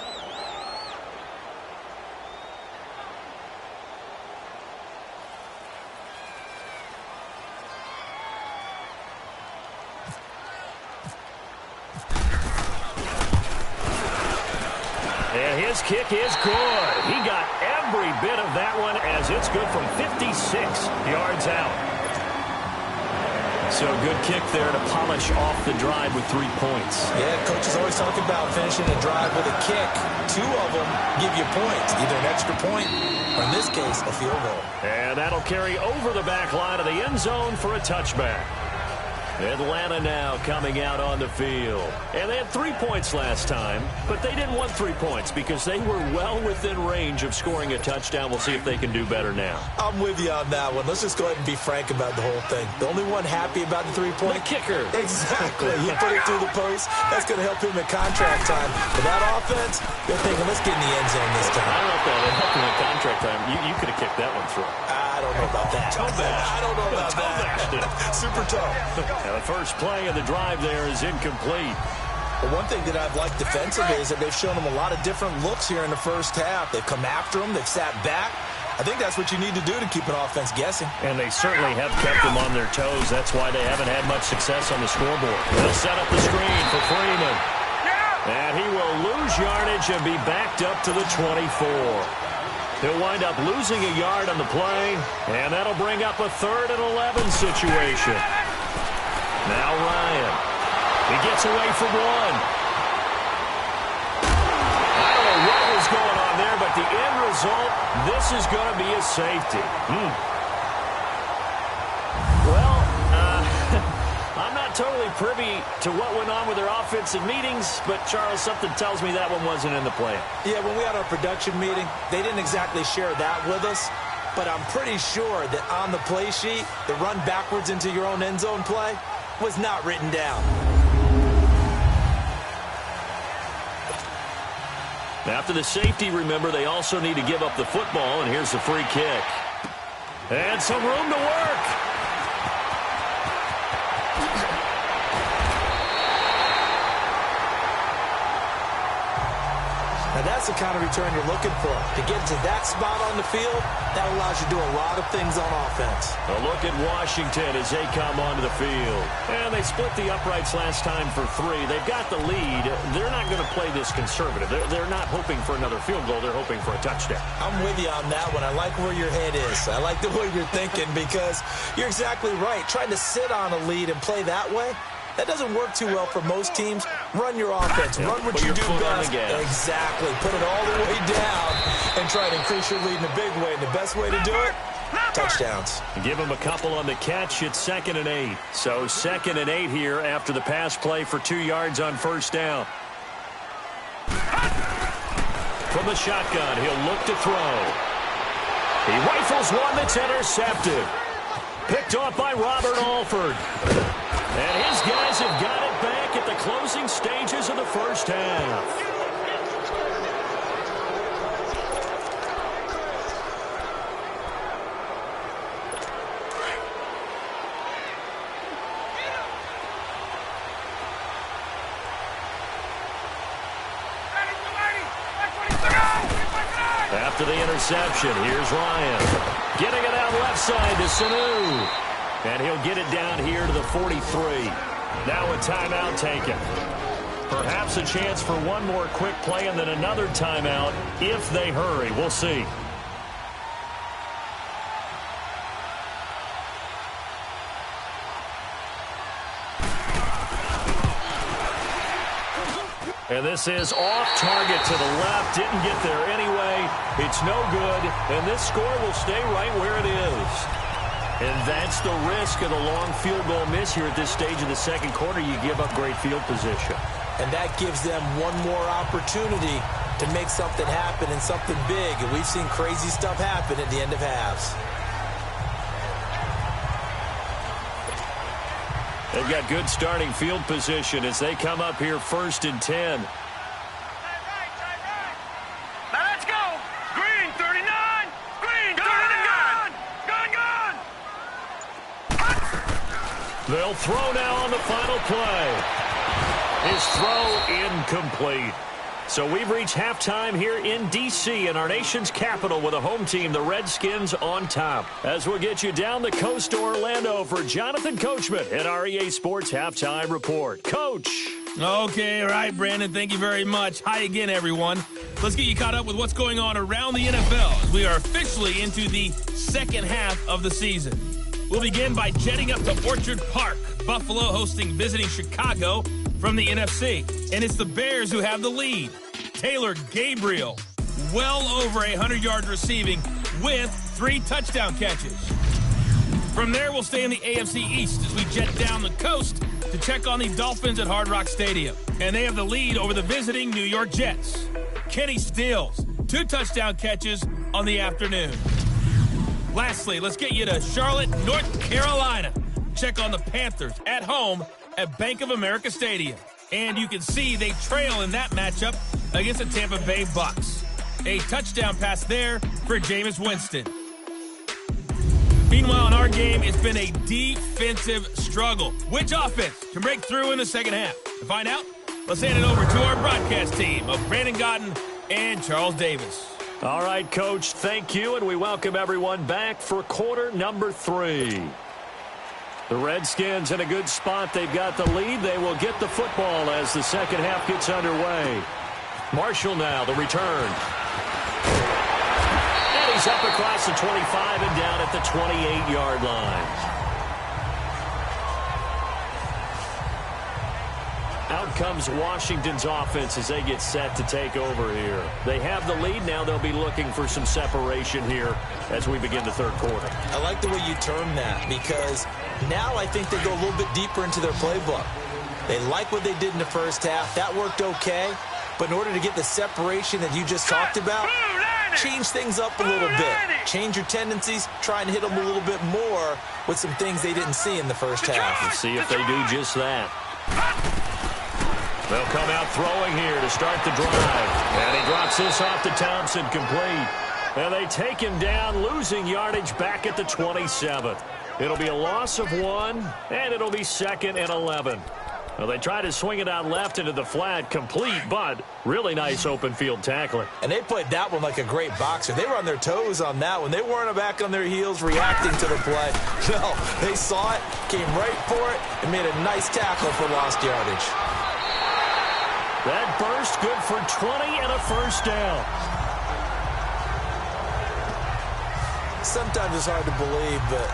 And his kick is good. He got every bit of that one as it's good from 56 yards out. So good kick there to polish off the drive with 3 points. Yeah, coaches always talk about finishing a drive with a kick. 2 of them give you points, either an extra point or, in this case, a field goal. And that'll carry over the back line of the end zone for a touchback. Atlanta now coming out on the field. And they had 3 points last time, but they didn't want 3 points because they were well within range of scoring a touchdown. We'll see if they can do better now. I'm with you on that one. Let's just go ahead and be frank about the whole thing. The only one happy about the 3-point? The kicker. Exactly. He put it through the post. That's going to help him at contract time. For that offense, they're thinking, let's get in the end zone this time. I don't know if that would help him at contract time. You could have kicked that one through. I don't know about that. I don't know about that. Super tough. Now the first play of the drive there is incomplete. But one thing that I've liked defensively is that they've shown them a lot of different looks here in the first half. They've come after them. They've sat back. I think that's what you need to do to keep an offense guessing. And they certainly have kept them on their toes. That's why they haven't had much success on the scoreboard. They'll set up the screen for Freeman. And he will lose yardage and be backed up to the 24. He'll wind up losing a yard on the play, and that'll bring up a 3rd and 11 situation. Now Ryan. He gets away from 1. I don't know what was going on there, but the end result, this is going to be a safety. Well, I'm not totally privy to what went on with their offensive meetings, but, Charles, something tells me that one wasn't in the plan. Yeah, when we had our production meeting, they didn't exactly share that with us, but I'm pretty sure that on the play sheet, the run backwards into your own end zone play was not written down. After the safety, remember, they also need to give up the football, and here's the free kick. And some room to work. Now, that's the kind of return you're looking for. To get to that spot on the field, that allows you to do a lot of things on offense. A look at Washington as they come onto the field. And they split the uprights last time for 3. They've got the lead. They're not going to play this conservative. They're not hoping for another field goal. They're hoping for a touchdown. I'm with you on that one. I like where your head is. I like the way you're thinking because you're exactly right. Trying to sit on a lead and play that way, that doesn't work too well for most teams. Run your offense. Run what you do best. Exactly. Put it all the way down and try to increase your lead in a big way. And the best way to do it, touchdowns. Give them a couple on the catch. It's 2nd and 8. So 2nd and 8 here after the pass play for 2 yards on first down. From the shotgun, he'll look to throw. He rifles one that's intercepted. Picked off by Robert Alford. And his guys have got it back at the closing stages of the first half. After the interception, here's Ryan. Getting it out left side to Sanu. And he'll get it down here to the 43. Now a timeout taken. Perhaps a chance for one more quick play and then another timeout if they hurry. We'll see. And this is off target to the left. Didn't get there anyway. It's no good. And this score will stay right where it is. And that's the risk of the long field goal miss here at this stage of the second quarter. You give up great field position. And that gives them one more opportunity to make something happen and something big. And we've seen crazy stuff happen at the end of halves. They've got good starting field position as they come up here 1st and 10. Now let's go. Green 39. Green 39. Gun. They'll throw now on the final play. His throw incomplete. So we've reached halftime here in D.C. in our nation's capital with a home team, the Redskins, on top. As we'll get you down the coast to Orlando for Jonathan Coachman at our EA Sports Halftime Report. Coach. Okay, all right, Brandon, thank you very much. Hi again, everyone. Let's get you caught up with what's going on around the NFL as we are officially into the second half of the season. We'll begin by jetting up to Orchard Park, Buffalo hosting visiting Chicago from the NFC. And it's the Bears who have the lead. Taylor Gabriel, well over 100 yards receiving with 3 touchdown catches. From there, we'll stay in the AFC East as we jet down the coast to check on the Dolphins at Hard Rock Stadium. And they have the lead over the visiting New York Jets. Kenny Stills, 2 touchdown catches on the afternoon. Lastly, let's get you to Charlotte, North Carolina. Check on the Panthers at home at Bank of America Stadium. And you can see they trail in that matchup against the Tampa Bay Bucks. A touchdown pass there for Jameis Winston. Meanwhile, in our game, it's been a defensive struggle. Which offense can break through in the second half? To find out, let's hand it over to our broadcast team of Brandon Godden and Charles Davis. All right, Coach, thank you, and we welcome everyone back for quarter number 3. The Redskins in a good spot. They've got the lead. They will get the football as the second half gets underway. Marshall now, the return. And he's up across the 25 and down at the 28-yard line. Out comes Washington's offense as they get set to take over here. They have the lead. Now they'll be looking for some separation here as we begin the third quarter. I like the way you term that because now I think they go a little bit deeper into their playbook. They like what they did in the first half. That worked okay. But in order to get the separation that you just talked about, change things up a little bit. Change your tendencies. Try and hit them a little bit more with some things they didn't see in the first half. We'll see if they do just that. They'll come out throwing here to start the drive. And he drops this off to Thompson, complete. And they take him down, losing yardage back at the 27. It'll be a loss of 1, and it'll be 2nd and 11. Well, they try to swing it out left into the flat, complete, but really nice open field tackling. And they played that one like a great boxer. They were on their toes on that one. They weren't back on their heels reacting to the play. No, they saw it, came right for it, and made a nice tackle for lost yardage. That burst good for 20 and a first down. Sometimes it's hard to believe, but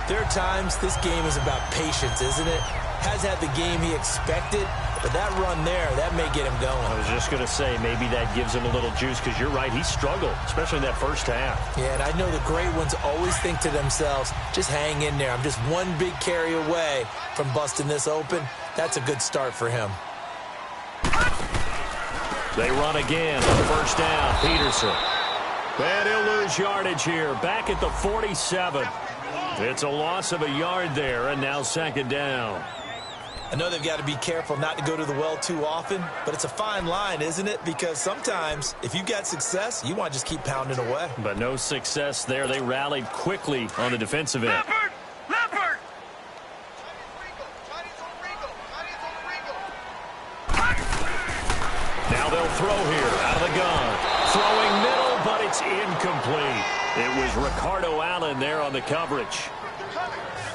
there are times this game is about patience, isn't it? Has had the game he expected, but that run there, that may get him going. I was just going to say, maybe that gives him a little juice because you're right, he struggled, especially in that first half. Yeah, and I know the great ones always think to themselves, just hang in there. I'm just one big carry away from busting this open. That's a good start for him. They run again on first down, Peterson. And he'll lose yardage here, back at the 47. It's a loss of a yard there, and now 2nd down. I know they've got to be careful not to go to the well too often, but it's a fine line, isn't it? Because sometimes, if you've got success, you want to just keep pounding away. But no success there. They rallied quickly on the defensive end. Leopard! Now they'll throw here out of the gun. Throwing middle, but it's incomplete. It was Ricardo Allen there on the coverage.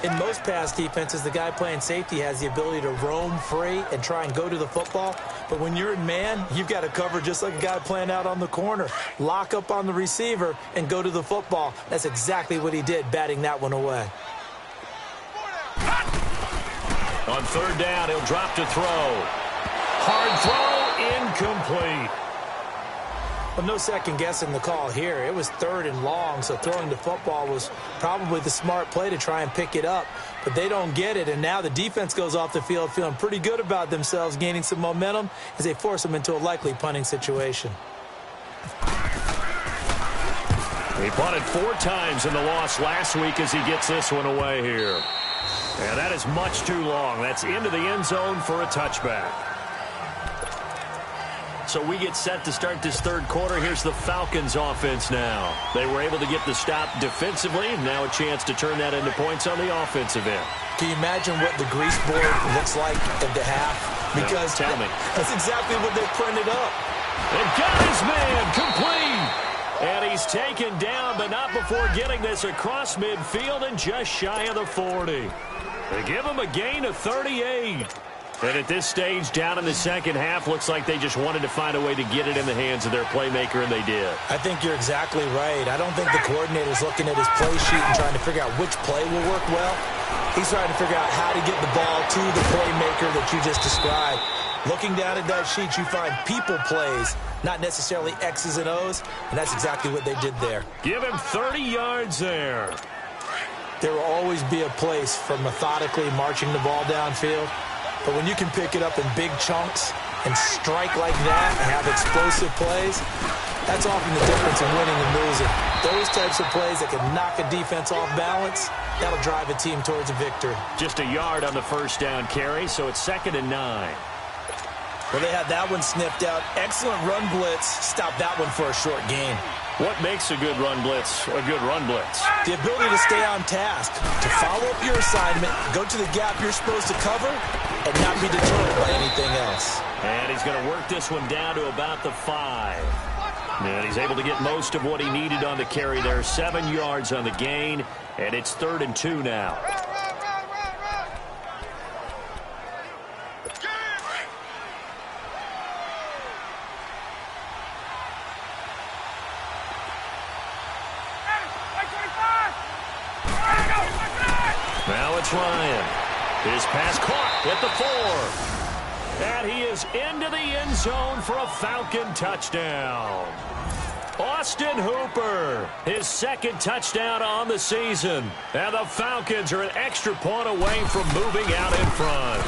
In most pass defenses, the guy playing safety has the ability to roam free and try and go to the football. But when you're in man, you've got to cover just like a guy playing out on the corner. Lock up on the receiver and go to the football. That's exactly what he did, batting that one away. On third down, he'll drop to throw. Hard throw, incomplete. Well, no second guessing the call here. It was third and long, so throwing the football was probably the smart play to try and pick it up. But they don't get it, and now the defense goes off the field feeling pretty good about themselves, gaining some momentum as they force them into a likely punting situation. He punted 4 times in the loss last week as he gets this one away here. And that is much too long. That's into the end zone for a touchback. So we get set to start this third quarter. Here's the Falcons offense now. They were able to get the stop defensively. Now a chance to turn that into points on the offensive end. Can you imagine what the grease board looks like at the half? Because tell me. That's exactly what they printed up. And got his man complete. And he's taken down, but not before getting this across midfield and just shy of the 40. They give him a gain of 38. And at this stage, down in the second half, looks like they just wanted to find a way to get it in the hands of their playmaker, and they did. I think you're exactly right. I don't think the coordinator's looking at his play sheet and trying to figure out which play will work well. He's trying to figure out how to get the ball to the playmaker that you just described. Looking down at that sheet, you find people plays, not necessarily X's and O's, and that's exactly what they did there. Give him 30 yards there. There will always be a place for methodically marching the ball downfield. But when you can pick it up in big chunks and strike like that and have explosive plays, that's often the difference in winning and losing. Those types of plays that can knock a defense off balance, that'll drive a team towards a victory. Just a yard on the first down carry, so it's 2nd and 9. Well, they had that one sniffed out. Excellent run blitz. Stop that one for a short gain. What makes a good run blitz a good run blitz? The ability to stay on task, to follow up your assignment, go to the gap you're supposed to cover, and not be deterred by anything else. And he's going to work this one down to about the 5. And he's able to get most of what he needed on the carry there. 7 yards on the gain, and it's 3rd and 2 now. Now it's Ryan. His pass caught at the 4. And he is into the end zone for a Falcon touchdown. Austin Hooper, his 2nd touchdown on the season. And the Falcons are an extra point away from moving out in front.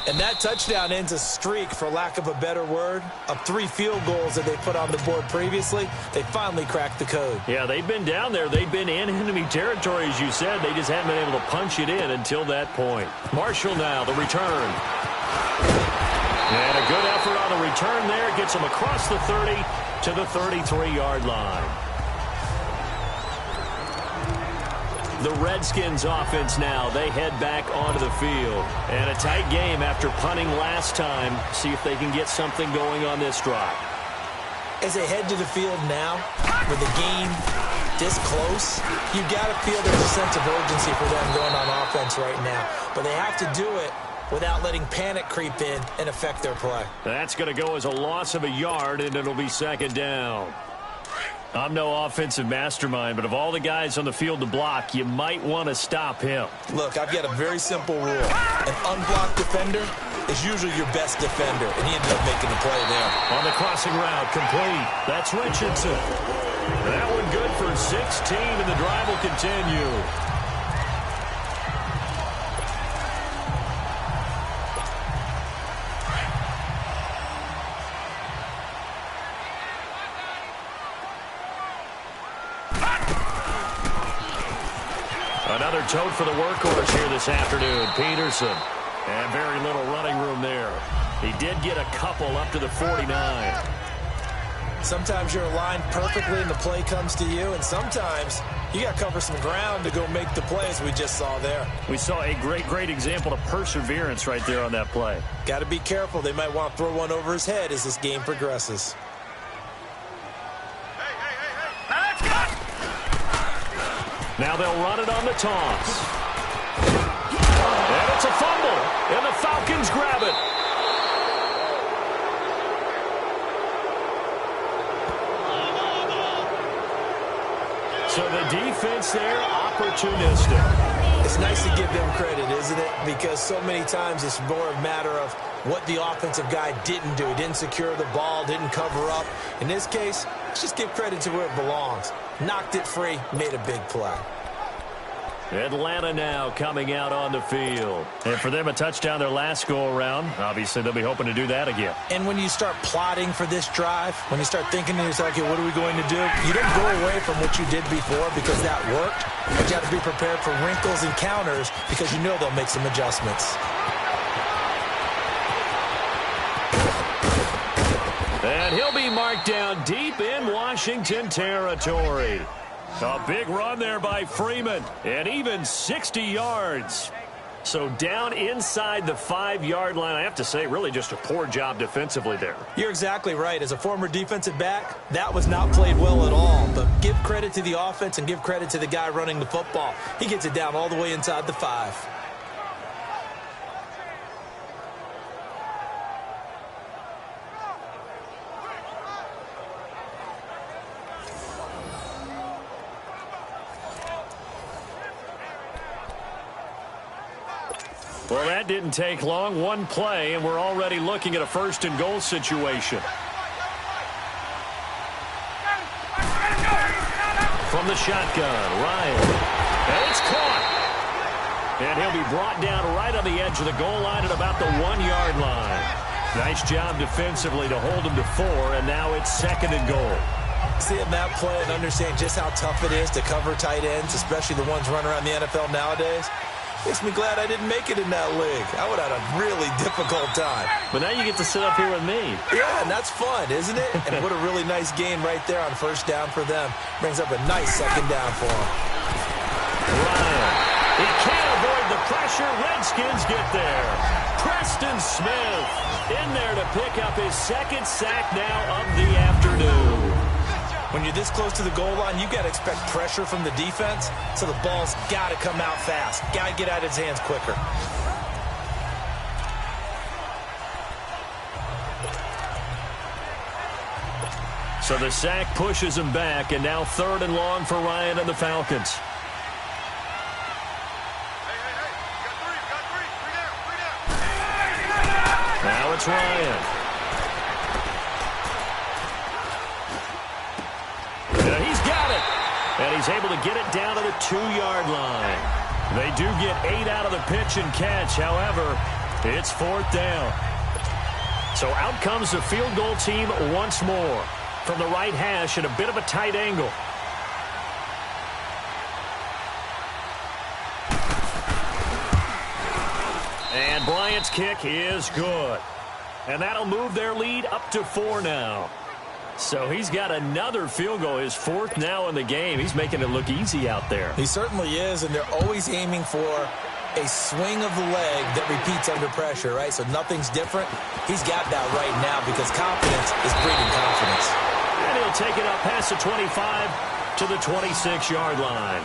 And that touchdown ends a streak, for lack of a better word, of 3 field goals that they put on the board previously. They finally cracked the code. Yeah, they've been down there. They've been in enemy territory, as you said. They just haven't been able to punch it in until that point. Marshall now, the return. And a good effort on the return there. Gets him across the 30 to the 33-yard line. The Redskins offense now, they head back onto the field. And a tight game after punting last time. See if they can get something going on this drive. As they head to the field now, with the game this close, you got to feel there's a sense of urgency for them going on offense right now. But they have to do it without letting panic creep in and affect their play. That's going to go as a loss of a yard, and it'll be 2nd down. I'm no offensive mastermind, but of all the guys on the field to block, you might want to stop him. Look, I've got a very simple rule. An unblocked defender is usually your best defender, and he ended up making the play there. On the crossing route, complete. That's Richardson. That one good for 16, and the drive will continue. Another tote for the workhorse here this afternoon, Peterson. And very little running room there. He did get a couple up to the 49. Sometimes you're aligned perfectly and the play comes to you, and sometimes you got to cover some ground to go make the play, as we just saw there. We saw a great example of perseverance right there on that play. Got to be careful. They might want to throw one over his head as this game progresses. Now they'll run it on the toss. It's a fumble, and the Falcons grab it. So the defense there, opportunistic. It's nice to give them credit, isn't it? Because so many times it's more a matter of what the offensive guy didn't do. He didn't secure the ball, didn't cover up. In this case, let's just give credit to where it belongs. Knocked it free, made a big play. Atlanta now coming out on the field. And for them, a touchdown their last go-around. Obviously, they'll be hoping to do that again. And when you start plotting for this drive, when you start thinking to yourself, okay, what are we going to do? You don't go away from what you did before because that worked. But you have to be prepared for wrinkles and counters because you know they'll make some adjustments. And he'll be marked down deep in Washington territory. A big run there by Freeman, and even 60 yards. So down inside the 5-yard line. I have to say, really just a poor job defensively there. You're exactly right. As a former defensive back, that was not played well at all. But give credit to the offense and give credit to the guy running the football. He gets it down all the way inside the 5. Well, that didn't take long. One play, and we're already looking at a first-and-goal situation. From the shotgun, Ryan. And it's caught. And he'll be brought down right on the edge of the goal line at about the 1-yard line. Nice job defensively to hold him to 4, and now it's second and goal. Seeing that play and understand just how tough it is to cover tight ends, especially the ones running around the NFL nowadays, makes me glad I didn't make it in that league. I would have had a really difficult time. But now you get to sit up here with me. Yeah, and that's fun, isn't it? And what a really nice game right there on first down for them. Brings up a nice second down for them. Ryan. He can't avoid the pressure. Redskins get there. Preston Smith in there to pick up his second sack now of the afternoon. When you're this close to the goal line, you've got to expect pressure from the defense, so the ball's got to come out fast. Got to get out of his hands quicker. So the sack pushes him back, and now third and long for Ryan and the Falcons. Now it's Ryan. And he's got it. And he's able to get it down to the 2-yard line. They do get 8 out of the pitch and catch. However, it's fourth down. So out comes the field goal team once more. From the right hash at a bit of a tight angle. And Bryant's kick is good. And that'll move their lead up to 4 now. So he's got another field goal, his fourth now in the game. He's making it look easy out there. He certainly is, and they're always aiming for a swing of the leg that repeats under pressure, right? So nothing's different. He's got that right now because confidence is breeding confidence. And he'll take it up past the 25 to the 26-yard line.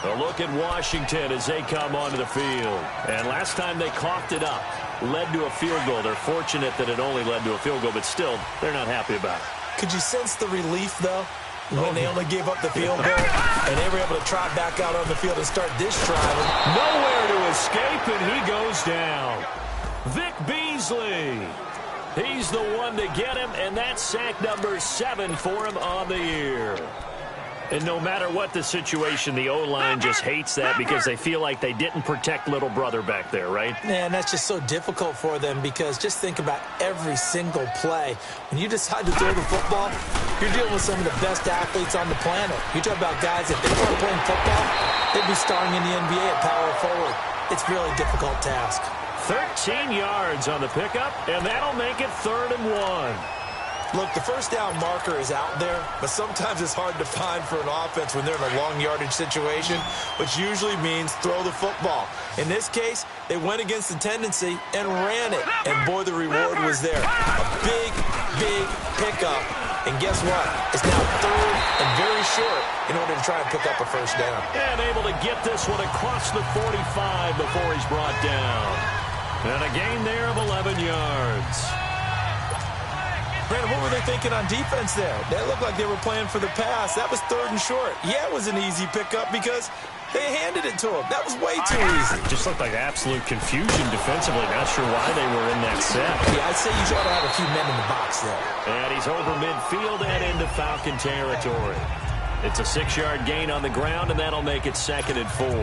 A look at Washington as they come onto the field. And last time they coughed it up, led to a field goal. They're fortunate that it only led to a field goal, but still, they're not happy about it. Could you sense the relief, though, when they only gave up the field goal and they were able to trot back out on the field and start this drive? Nowhere to escape, and he goes down. Vic Beasley. He's the one to get him, and that's sack number 7 for him on the year. And no matter what the situation, the O-line just hates that because they feel like they didn't protect little brother back there, right? Man, that's just so difficult for them because just think about every single play. When you decide to throw the football, you're dealing with some of the best athletes on the planet. You talk about guys, if they weren't playing football, they'd be starring in the NBA at power forward. It's a really difficult task. 13 yards on the pickup, and that'll make it 3rd and 1. Look, the first down marker is out there, but sometimes it's hard to find for an offense when they're in a long yardage situation, which usually means throw the football. In this case, they went against the tendency and ran it, and boy, the reward was there. A big, big pickup And guess what? It's now third and very short in order to try and pick up a first down. And able to get this one across the 45 before he's brought down. And a gain there of 11 yards. Brandon, what were they thinking on defense there? They looked like they were playing for the pass. That was third and short. Yeah, it was an easy pickup because they handed it to him. That was way too easy. Just looked like absolute confusion defensively. Not sure why they were in that set. Yeah, I'd say you ought to have a few men in the box there. And he's over midfield and into Falcon territory. It's a 6-yard gain on the ground, and that'll make it 2nd and 4.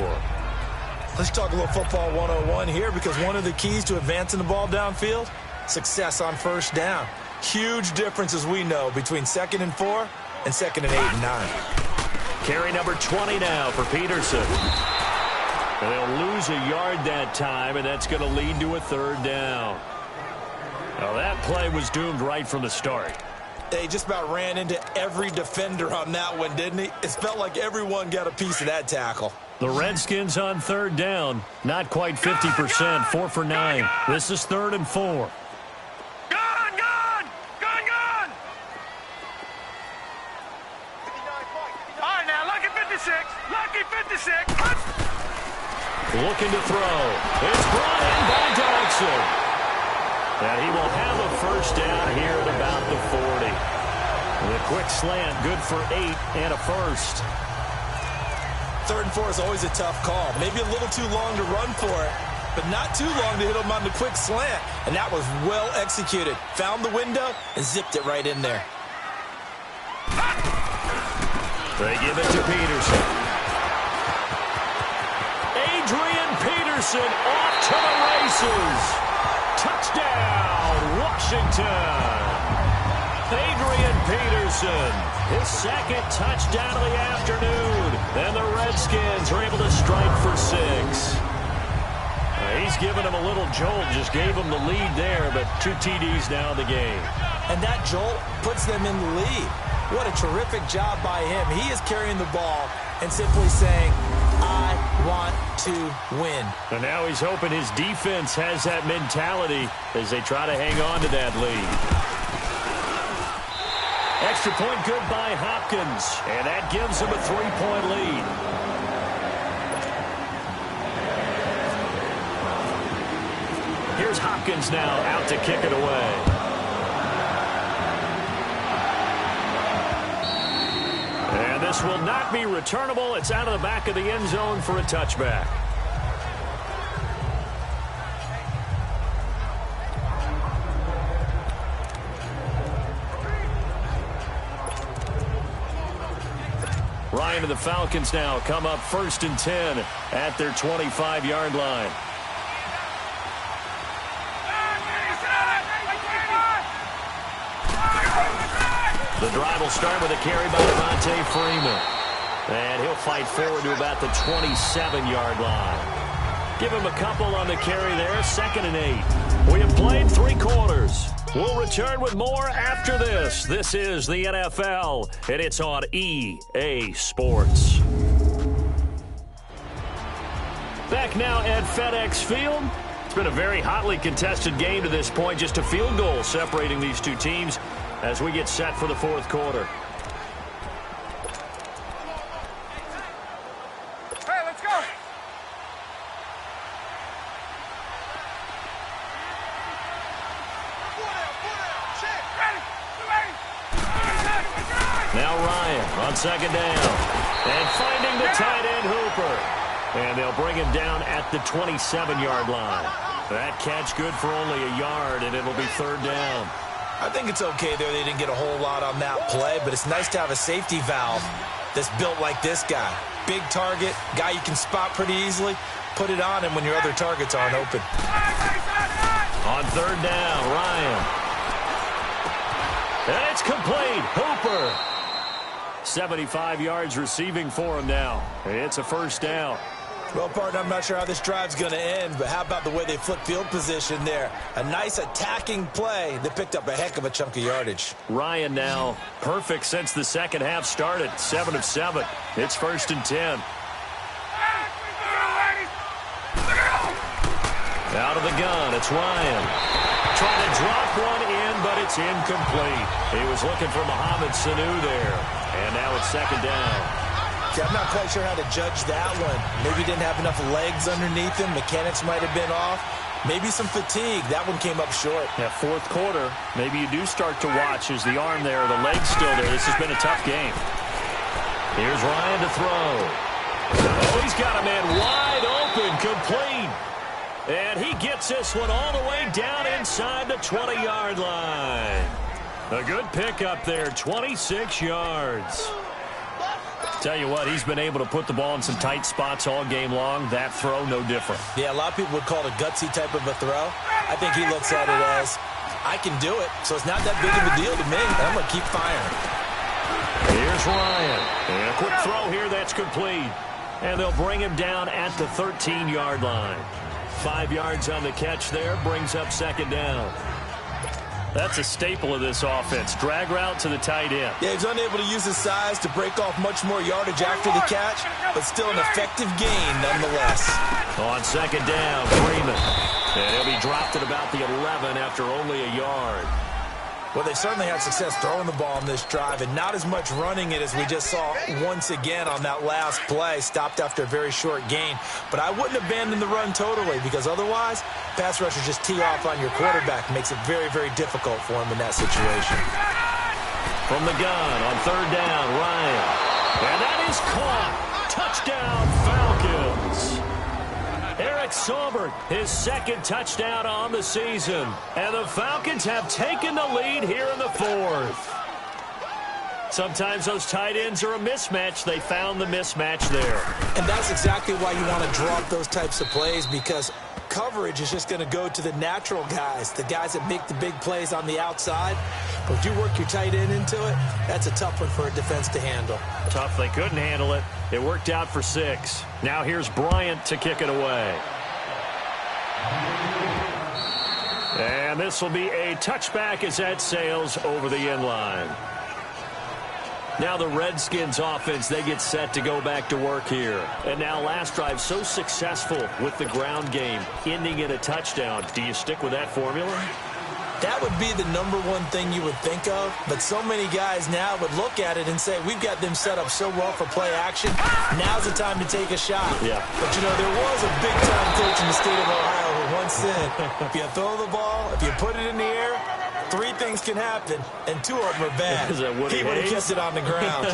Let's talk a little football 101 here, because one of the keys to advancing the ball downfield, success on first down. Huge difference, as we know, between 2nd and 4 and 2nd and 8 and 9. Carry number 20 now for Peterson. And they'll lose a yard that time, and that's going to lead to a 3rd down. Now, that play was doomed right from the start. They just about ran into every defender on that one, didn't he? It felt like everyone got a piece of that tackle. The Redskins on 3rd down. Not quite 50%, 4 for 9. This is 3rd and 4. Gone! Gone! Gone! Gone! All right, now, lucky 56. Lucky 56. Looking to throw. It's brought in by Dodson. And he will have a first down here at about the 40. The quick slant, good for 8 and a first. 3rd and 4 is always a tough call. Maybe a little too long to run for it, but not too long to hit him on the quick slant. And that was well executed. Found the window and zipped it right in there. They give it to Peterson. Adrian Peterson off to the races. Touchdown, Washington. Adrian Peterson, his 2nd touchdown of the afternoon. And the Redskins are able to strike for 6. He's given him a little jolt, just gave him the lead there, but 2 TDs now in the game. And that jolt puts them in the lead. What a terrific job by him. He is carrying the ball and simply saying, I want to win. And now he's hoping his defense has that mentality as they try to hang on to that lead. Extra point good by Hopkins, and that gives him a 3-point lead. Here's Hopkins now out to kick it away. And this will not be returnable. It's out of the back of the end zone for a touchback. Ryan and the Falcons now come up 1st and 10 at their 25-yard line. The drive will start with a carry by Devontae Freeman. And he'll fight forward to about the 27-yard line. Give him a couple on the carry there, 2nd and 8. We have played 3 quarters. We'll return with more after this. This is the NFL, and it's on EA Sports. Back now at FedEx Field. It's been a very hotly contested game to this point. Just a field goal separating these two teams as we get set for the 4th quarter. Hey, let's go. Now Ryan on 2nd down. And finding the tight end Hooper. And they'll bring him down at the 27-yard line. That catch good for only a yard, and it'll be 3rd down. I think it's okay there. They didn't get a whole lot on that play, but it's nice to have a safety valve that's built like this guy. Big target, guy you can spot pretty easily. Put it on him when your other targets aren't open. On 3rd down, Ryan. And it's complete. Hooper. 75 yards receiving for him now. It's a 1st down. Well, partner, I'm not sure how this drive's going to end, but how about the way they flip field position there? A nice attacking play that picked up a heck of a chunk of yardage. Ryan now perfect since the 2nd half started. 7 of 7. It's 1st and 10. Out of the gun, it's Ryan. Trying to drop one in, but It's incomplete. He was looking for Mohamed Sanu there. And now it's second down. See, I'm not quite sure how to judge that one. Maybe he didn't have enough legs underneath him. Mechanics might have been off. Maybe some fatigue. That one came up short. Yeah, fourth quarter, maybe you do start to watch as the arm there, the leg's still there. This has been a tough game. Here's Ryan to throw. Oh, he's got a man wide open, complete. And he gets this one all the way down inside the 20-yard line. A good pickup there, 26 yards. Tell you what, he's been able to put the ball in some tight spots all game long. That throw, no different. Yeah, a lot of people would call it a gutsy type of a throw. I think he looks at it as, I can do it, so it's not that big of a deal to me. I'm going to keep firing. Here's Ryan. And a quick throw here, that's complete. And they'll bring him down at the 13-yard line. 5 yards on the catch there, brings up second down. That's a staple of this offense. Drag route to the tight end. Yeah, he's unable to use his size to break off much more yardage after the catch, but still an effective gain nonetheless. On second down, Freeman. And he'll be dropped at about the 11 after only a yard. Well, they certainly had success throwing the ball on this drive, and not as much running it as we just saw once again on that last play. Stopped after a very short gain. But I wouldn't abandon the run totally, because otherwise, pass rushers just tee off on your quarterback. Makes it very, very difficult for him in that situation. From the gun on third down, Ryan. And that is caught. Touchdown, Falcons. Eric Saubert, his second touchdown on the season. And the Falcons have taken the lead here in the fourth. Sometimes those tight ends are a mismatch. They found the mismatch there. And that's exactly why you want to draw up those types of plays, because coverage is just going to go to the natural guys, the guys that make the big plays on the outside. But if you work your tight end into it, that's a tough one for a defense to handle. Tough. They couldn't handle it. It worked out for 6. Now here's Bryant to kick it away. And this will be a touchback as that sails over the end line. Now the Redskins offense, they get set to go back to work here. And now last drive so successful with the ground game, ending in a touchdown. Do you stick with that formula? That would be the number one thing you would think of, but so many guys now would look at it and say, we've got them set up so well for play action, now's the time to take a shot. Yeah. But, you know, there was a big-time coach in the state of Ohio who once said, if you throw the ball, if you put it in the air, 3 things can happen, and 2 of them are bad. Is that Woody He would have Hayes? kept it on the ground.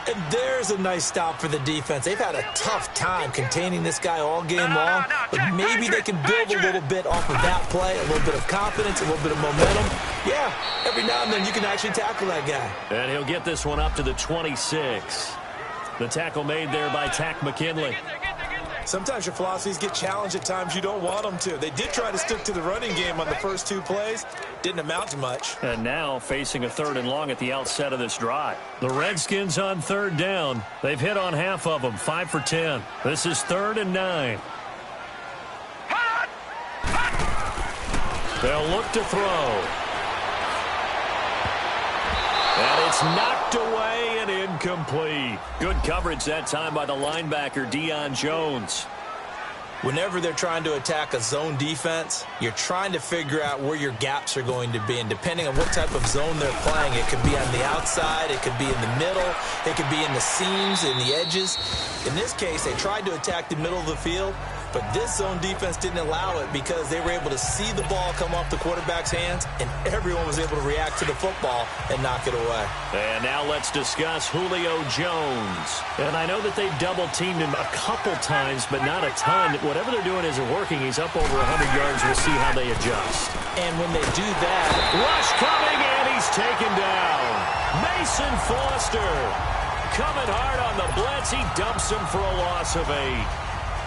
And there's a nice stop for the defense. They've had a tough time containing this guy all game long, but maybe they can build a little bit off of that play, a little bit of confidence, a little bit of momentum. Yeah, every now and then you can actually tackle that guy. And he'll get this one up to the 26. The tackle made there by Tack McKinley. Sometimes your philosophies get challenged at times you don't want them to. They did try to stick to the running game on the first 2 plays. Didn't amount to much. And now facing a 3rd and long at the outset of this drive. The Redskins on 3rd down. They've hit on half of them, 5 for 10. This is 3rd and 9. They'll look to throw. And it's knocked away and incomplete. Good coverage that time by the linebacker, Deion Jones. Whenever they're trying to attack a zone defense, you're trying to figure out where your gaps are going to be. And depending on what type of zone they're playing, it could be on the outside, it could be in the middle, it could be in the seams, in the edges. In this case, they tried to attack the middle of the field, but this zone defense didn't allow it because they were able to see the ball come off the quarterback's hands, and everyone was able to react to the football and knock it away. And now let's discuss Julio Jones. And I know that they've double-teamed him a couple times, but not a ton. Whatever they're doing isn't working. He's up over 100 yards. We'll see how they adjust. And when they do that, rush coming, and he's taken down. Mason Foster coming hard on the blitz. He dumps him for a loss of 8.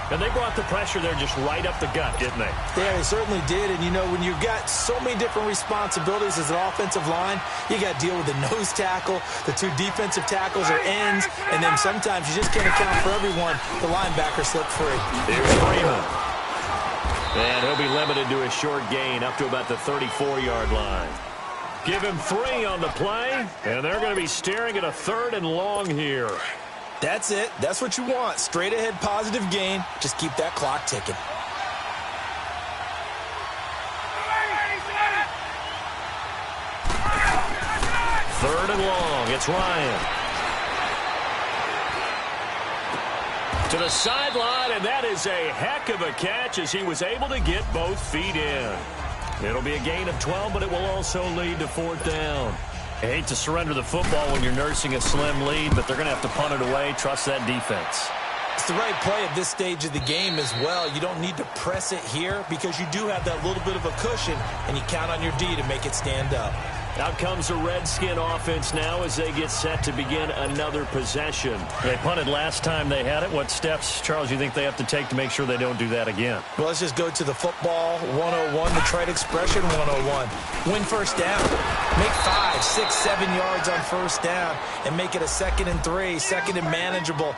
And they brought the pressure there just right up the gut, didn't they? Yeah, they certainly did. And, you know, when you've got so many different responsibilities as an offensive line, you got to deal with the nose tackle, the 2 defensive tackles or ends, and then sometimes you just can't account for everyone. The linebacker slipped free. Here's Freeman. And he'll be limited to a short gain up to about the 34-yard line. Give him 3 on the play, and they're going to be staring at a 3rd and long here. That's it. That's what you want. Straight ahead positive gain. Just keep that clock ticking. Third and long. It's Ryan. To the sideline, and that is a heck of a catch as he was able to get both feet in. It'll be a gain of 12, but it will also lead to fourth down. I hate to surrender the football when you're nursing a slim lead, but they're going to have to punt it away. Trust that defense. It's the right play at this stage of the game as well. You don't need to press it here because you do have that little bit of a cushion, and you count on your D to make it stand up. Out comes the Redskin offense now as they get set to begin another possession. They punted last time they had it. What steps, Charles, you think they have to take to make sure they don't do that again? Well, let's just go to the football 101, the trite expression 101. Win first down. Make 5, 6, 7 yards on first down and make it a 2nd and 3, 2nd and manageable.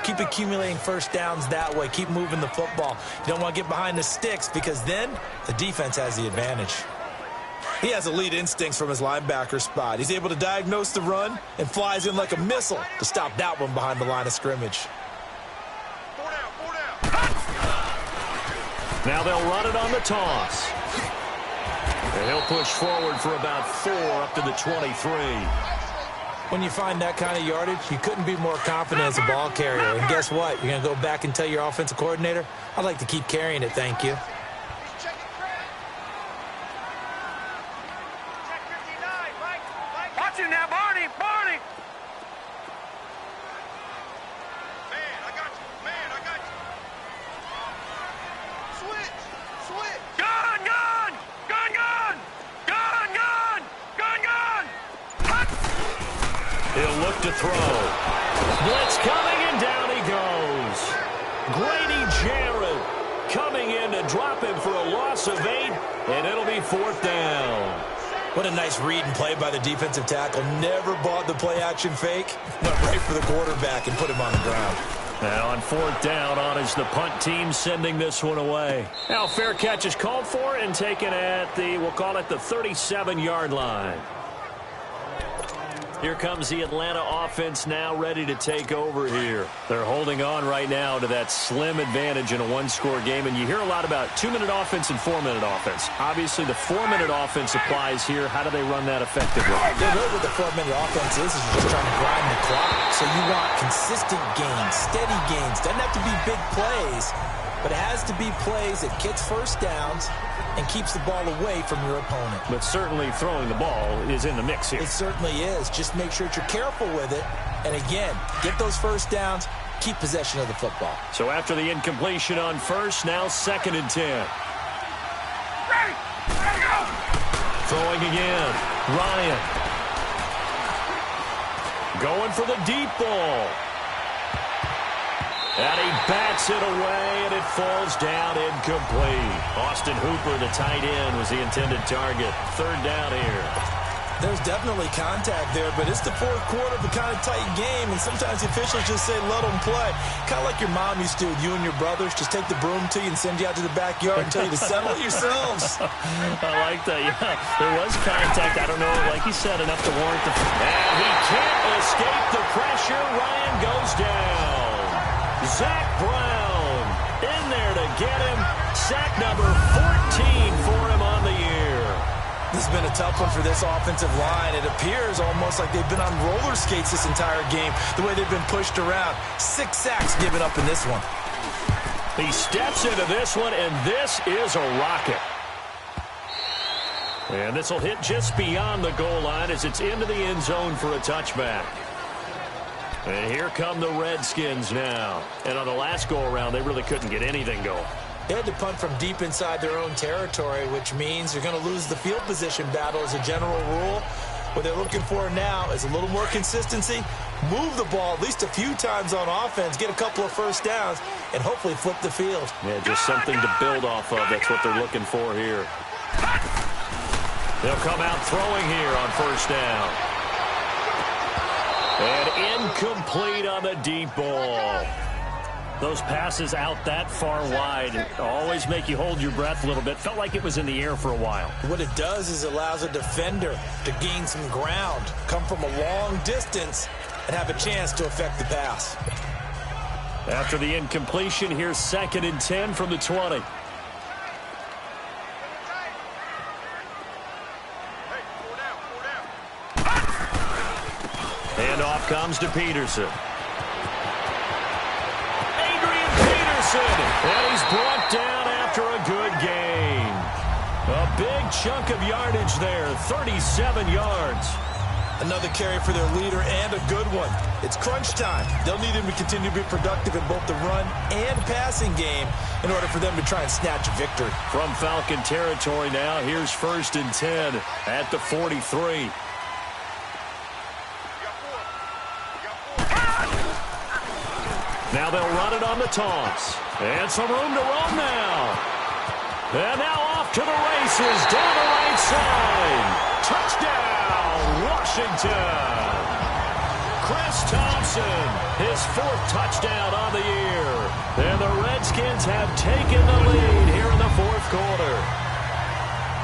Keep accumulating first downs that way. Keep moving the football. You don't want to get behind the sticks because then the defense has the advantage. He has elite instincts from his linebacker spot. He's able to diagnose the run and flies in like a missile to stop that one behind the line of scrimmage. Now they'll run it on the toss. And he'll push forward for about 4 up to the 23. When you find that kind of yardage, you couldn't be more confident as a ball carrier. And guess what? You're going to go back and tell your offensive coordinator, I'd like to keep carrying it, thank you. Watch him now, Barney! Barney! Man, I got you! Switch! Gun! He'll look to throw. Blitz coming, and down he goes. Grady Jarrett coming in to drop him for a loss of 8, and it'll be fourth down. What a nice read and play by the defensive tackle. Never bought the play-action fake. Went right for the quarterback and put him on the ground. Now on fourth down, on is the punt team sending this one away. Now fair catch is called for and taken at the, we'll call it the 37-yard line. Here comes the Atlanta offense now ready to take over here. They're holding on right now to that slim advantage in a one-score game, and you hear a lot about 2-minute offense and 4-minute offense. Obviously, the 4-minute offense applies here. How do they run that effectively? Yeah, really what the 4-minute offense is you're just trying to grind the clock. So you want consistent gains, steady gains. Doesn't have to be big plays, but it has to be plays that gets first downs and keeps the ball away from your opponent. But certainly throwing the ball is in the mix here. It certainly is. Just make sure that you're careful with it. And again, get those first downs, keep possession of the football. So after the incompletion on first, now 2nd and 10. Ready, go! Throwing again. Ryan. Going for the deep ball. And he bats it away, and it falls down incomplete. Austin Hooper, the tight end, was the intended target. Third down here. There's definitely contact there, but it's the fourth quarter of a kind of tight game, and sometimes the officials just say, let them play. Kind of like your mom used to with you and your brothers. Just take the broom to you and send you out to the backyard and tell you to settle it yourselves. I like that, yeah. There was contact. I don't know, like you said, enough to warrant the... And he can't escape the pressure. Ryan goes down. Zach Brown in there to get him. Sack number 14 for him on the year. This has been a tough one for this offensive line. It appears almost like they've been on roller skates this entire game, the way they've been pushed around. 6 sacks given up in this one. He steps into this one, and this is a rocket. And this will hit just beyond the goal line as it's into the end zone for a touchback. And here come the Redskins now. And on the last go-around, they really couldn't get anything going. They had to punt from deep inside their own territory, which means you're going to lose the field position battle as a general rule. What they're looking for now is a little more consistency, move the ball at least a few times on offense, get a couple of first downs, and hopefully flip the field. Yeah, just something to build off of. That's what they're looking for here. They'll come out throwing here on first down. And incomplete on the deep ball. Those passes out that far wide always make you hold your breath a little bit. Felt like it was in the air for a while. What it does is it allows a defender to gain some ground, come from a long distance, and have a chance to affect the pass. After the incompletion, here's 2nd and 10 from the 20. And off comes to Peterson. Adrian Peterson. And he's brought down after a good gain. A big chunk of yardage there, 37 yards. Another carry for their leader and a good one. It's crunch time. They'll need him to continue to be productive in both the run and passing game in order for them to try and snatch a victory. From Falcon territory now, here's 1st and 10 at the 43. Now they'll run it on the toss. And some room to roam now. And now off to the races down the right side. Touchdown, Washington. Chris Thompson, his 4th touchdown on the year. And the Redskins have taken the lead here in the 4th quarter.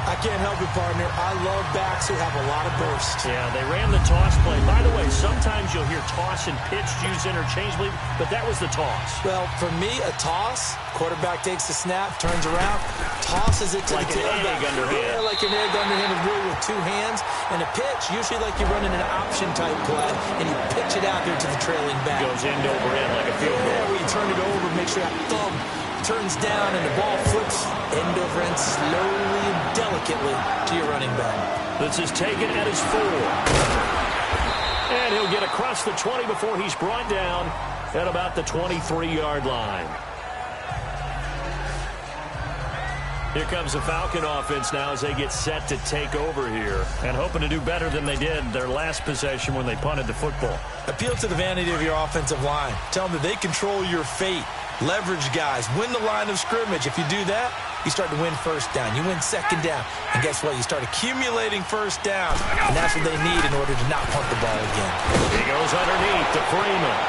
I can't help it, partner. I love backs who have a lot of burst. Yeah, they ran the toss play. By the way, sometimes you'll hear toss and pitch used interchangeably, but that was the toss. Well, for me, a toss, quarterback takes the snap, turns around, tosses it to like the tailback. Like an egg underhand. Yeah, like an egg underhand, really with 2 hands. And a pitch, usually like you're running an option-type play, and you pitch it out there to the trailing back. Goes end over end like a field goal. Yeah, where you turn it over, make sure that thumb turns down and the ball flips end over end slowly and delicately to your running back. This is taken at his 4. And he'll get across the 20 before he's brought down at about the 23-yard line. Here comes the Falcon offense now as they get set to take over here and hoping to do better than they did their last possession when they punted the football. Appeal to the vanity of your offensive line. Tell them that they control your fate. Leverage guys. Win the line of scrimmage. If you do that, you start to win 1st down. You win 2nd down. And guess what? You start accumulating 1st down. And that's what they need in order to not punt the ball again. He goes underneath to Freeman.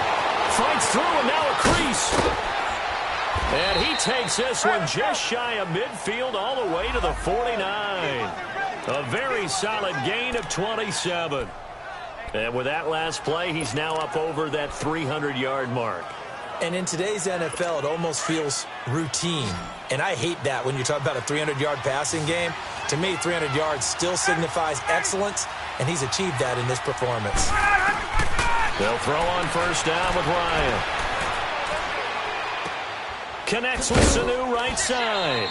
Fights through and now a crease. And he takes this one just shy of midfield all the way to the 49. A very solid gain of 27. And with that last play, he's now up over that 300-yard mark. And in today's NFL, it almost feels routine. And I hate that when you talk about a 300-yard passing game. To me, 300 yards still signifies excellence, and he's achieved that in this performance. They'll throw on 1st down with Ryan. Connects with Sanu right side.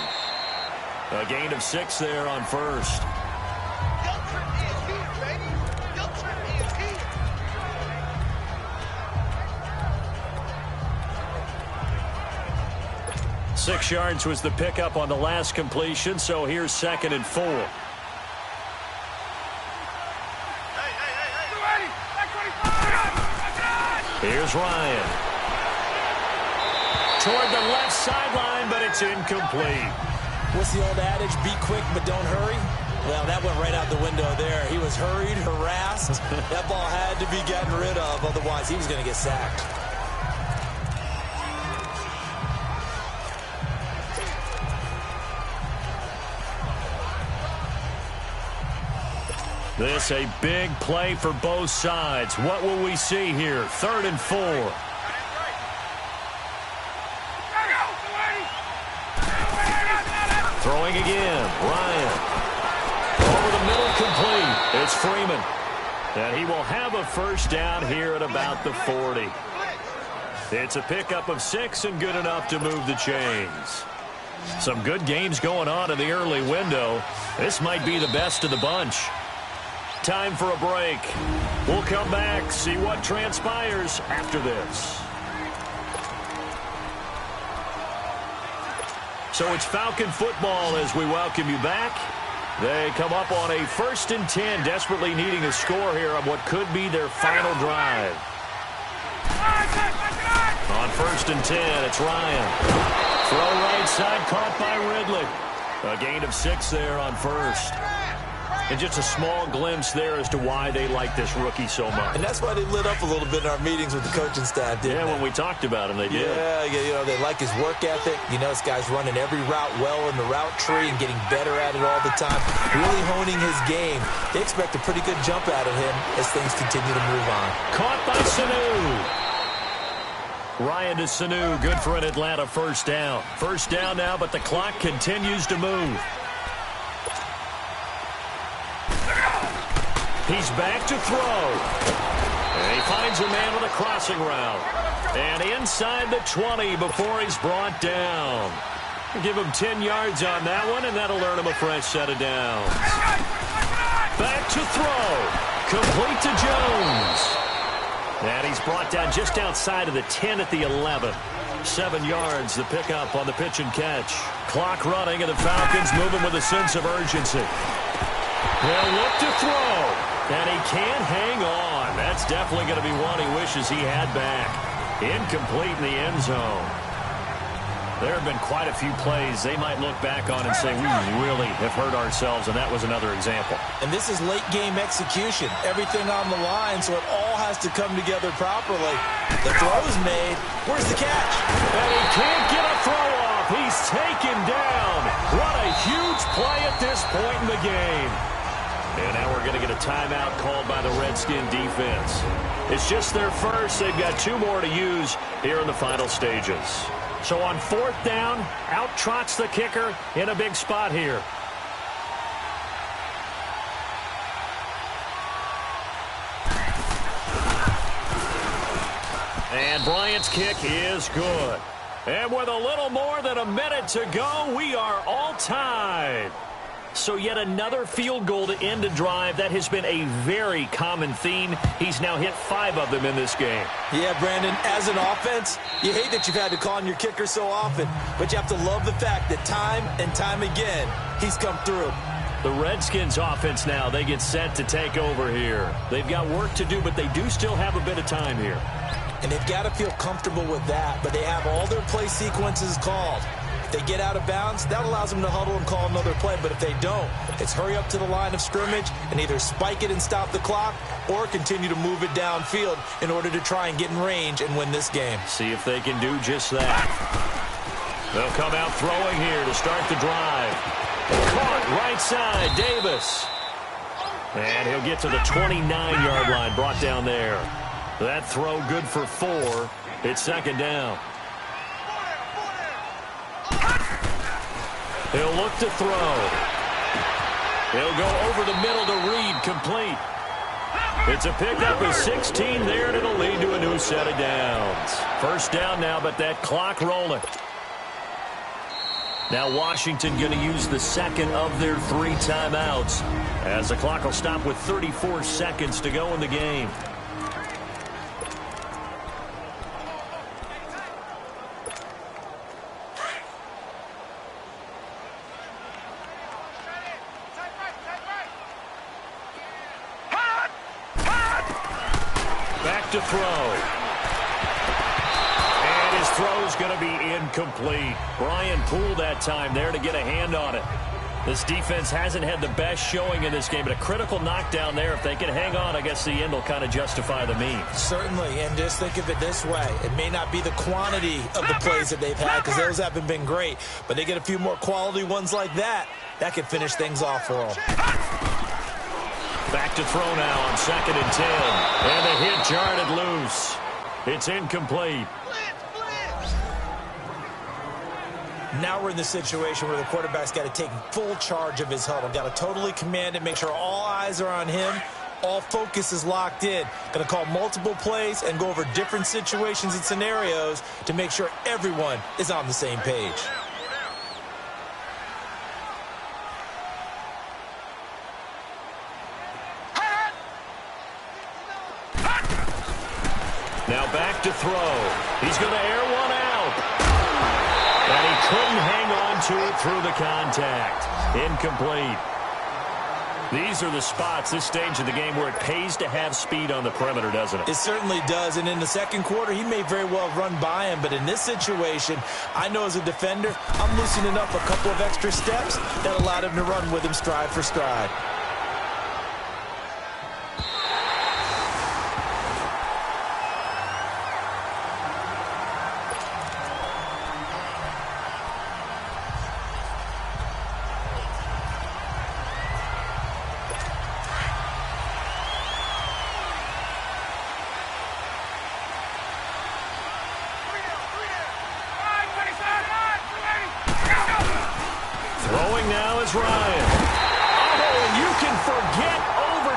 A gain of 6 there on 1st. 6 yards was the pickup on the last completion, so here's 2nd and 4. Here's Ryan. Toward the left sideline, but it's incomplete. What's the old adage? Be quick, but don't hurry. Well, that went right out the window there. He was hurried, harassed. That ball had to be gotten rid of, otherwise he was going to get sacked. This a big play for both sides. What will we see here? 3rd and 4. Throwing again. Ryan. Over the middle, complete. It's Freeman. And he will have a 1st down here at about the 40. It's a pickup of 6 and good enough to move the chains. Some good games going on in the early window. This might be the best of the bunch. Time for a break. We'll come back, see what transpires after this. So it's Falcon football as we welcome you back. They come up on a 1st and 10, desperately needing a score here on what could be their final drive. On 1st and 10, it's Ryan. Throw right side, caught by Ridley. A gain of 6 there on 1st. And just a small glimpse there as to why they like this rookie so much. And that's why they lit up a little bit in our meetings with the coaching staff, didn't they? When we talked about him, they did. Yeah, you know, they like his work ethic. You know, this guy's running every route well in the route tree and getting better at it all the time, really honing his game. They expect a pretty good jump out of him as things continue to move on. Caught by Sanu. Ryan to Sanu, good for an Atlanta 1st down. 1st down now, but the clock continues to move. He's back to throw. And he finds a man with a crossing route. And inside the 20 before he's brought down. Give him 10 yards on that one, and that'll earn him a fresh set of downs. Back to throw. Complete to Jones. And he's brought down just outside of the 10 at the 11. 7 yards the pickup on the pitch and catch. Clock running, and the Falcons moving with a sense of urgency. They'll look to throw, and he can't hang on. That's definitely going to be one he wishes he had back. Incomplete in the end zone. There have been quite a few plays they might look back on and say, we really have hurt ourselves, and that was another example. And this is late-game execution. Everything on the line, so it all has to come together properly. The throw's made. Where's the catch? And he can't get a throw off. He's taken down. What a huge play at this point in the game. And now we're going to get a timeout called by the Redskin defense. It's just their first. They've got 2 more to use here in the final stages. So on 4th down, out trots the kicker in a big spot here. And Bryant's kick is good. And with a little more than a minute to go, we are all tied. So yet another field goal to end a drive. That has been a very common theme. He's now hit 5 of them in this game. Yeah, Brandon, as an offense, you hate that you've had to call on your kicker so often, but you have to love the fact that time and time again, he's come through. The Redskins offense now, they get set to take over here. They've got work to do, but they do still have a bit of time here. And they've got to feel comfortable with that, but they have all their play sequences called. If they get out of bounds, that allows them to huddle and call another play. But if they don't, it's hurry up to the line of scrimmage and either spike it and stop the clock or continue to move it downfield in order to try and get in range and win this game. See if they can do just that. They'll come out throwing here to start the drive. Caught right side, Davis. And he'll get to the 29-yard line, brought down there. That throw good for 4. It's 2nd down. He'll look to throw. He'll go over the middle to Reed, complete. It's a pickup of 16 there, and it'll lead to a new set of downs. 1st down now, but that clock rolling. Now Washington going to use the 2nd of their 3 timeouts, as the clock will stop with 34 seconds to go in the game. To throw. And his throw's going to be incomplete. Bryant pulled that time there to get a hand on it. This defense hasn't had the best showing in this game, but a critical knockdown there. If they can hang on, I guess the end will kind of justify the means. Certainly, and just think of it this way. It may not be the quantity of the plays that they've had because those haven't been great, but they get a few more quality ones like that. That could finish things off for them. Back to throw now on 2nd and 10. And the hit jarred loose. It's incomplete. Now we're in the situation where the quarterback's got to take full charge of his huddle. Got to totally command it, make sure all eyes are on him. All focus is locked in. Going to call multiple plays and go over different situations and scenarios to make sure everyone is on the same page. Now back to throw. He's going to air one out. And he couldn't hang on to it through the contact. Incomplete. These are the spots, this stage of the game, where it pays to have speed on the perimeter, doesn't it? It certainly does. And in the 2nd quarter, he may very well run by him. But in this situation, I know as a defender, I'm loosening up a couple of extra steps that allowed him to run with him stride for stride.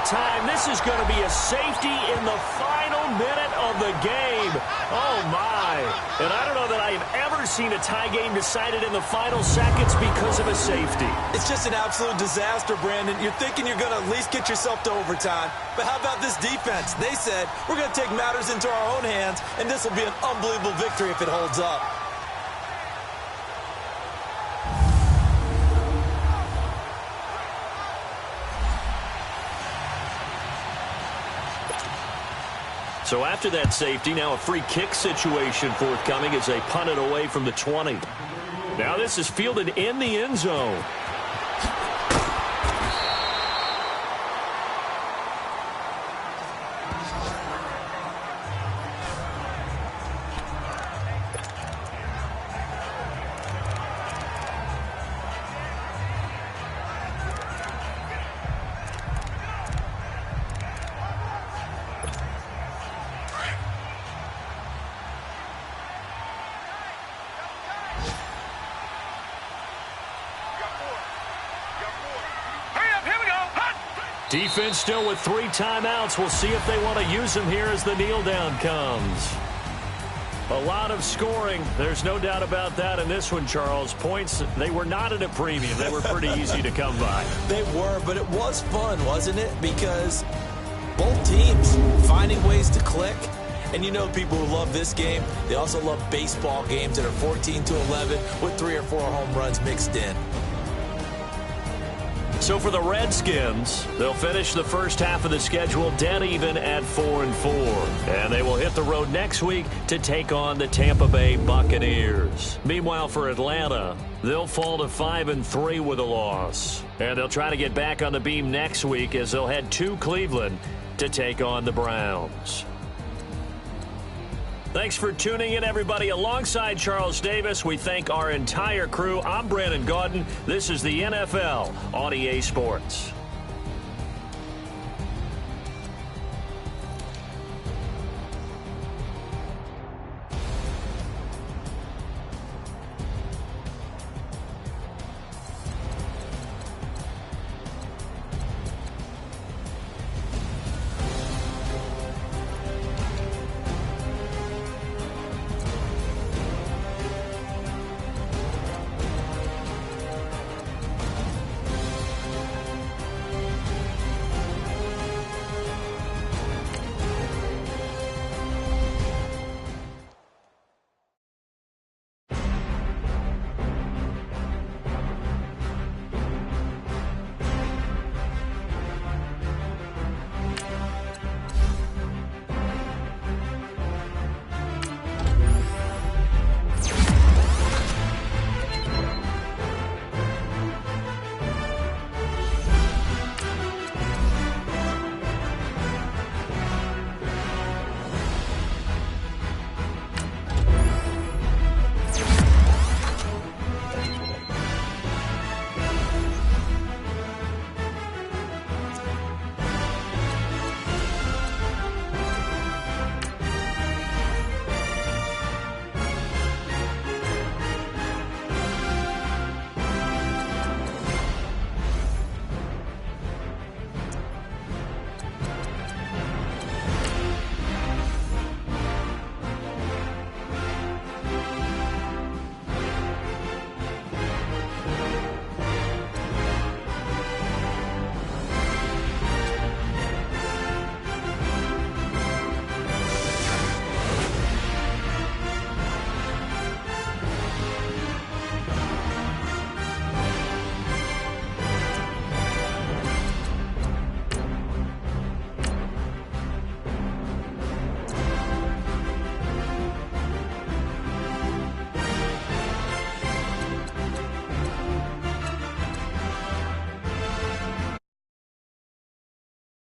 time. This is going to be a safety in the final minute of the game. Oh, my. And I don't know that I have ever seen a tie game decided in the final seconds because of a safety. It's just an absolute disaster, Brandon. You're thinking you're going to at least get yourself to overtime. But how about this defense? They said, we're going to take matters into our own hands, and this will be an unbelievable victory if it holds up. So after that safety, now a free kick situation forthcoming as they punt it away from the 20. Now this is fielded in the end zone. Defense still with 3 timeouts. We'll see if they want to use them here as the kneel down comes. A lot of scoring. There's no doubt about that in this one, Charles. Points, they were not at a premium. They were pretty easy to come by. They were, but it was fun, wasn't it? Because both teams finding ways to click. And you know people who love this game, they also love baseball games that are 14-11 with 3 or 4 home runs mixed in. So for the Redskins, they'll finish the first half of the schedule dead even at 4-4. And they will hit the road next week to take on the Tampa Bay Buccaneers. Meanwhile, for Atlanta, they'll fall to 5-3 with a loss. And they'll try to get back on the beam next week as they'll head to Cleveland to take on the Browns. Thanks for tuning in, everybody. Alongside Charles Davis, we thank our entire crew. I'm Brandon Gaudin. This is the NFL on EA Sports.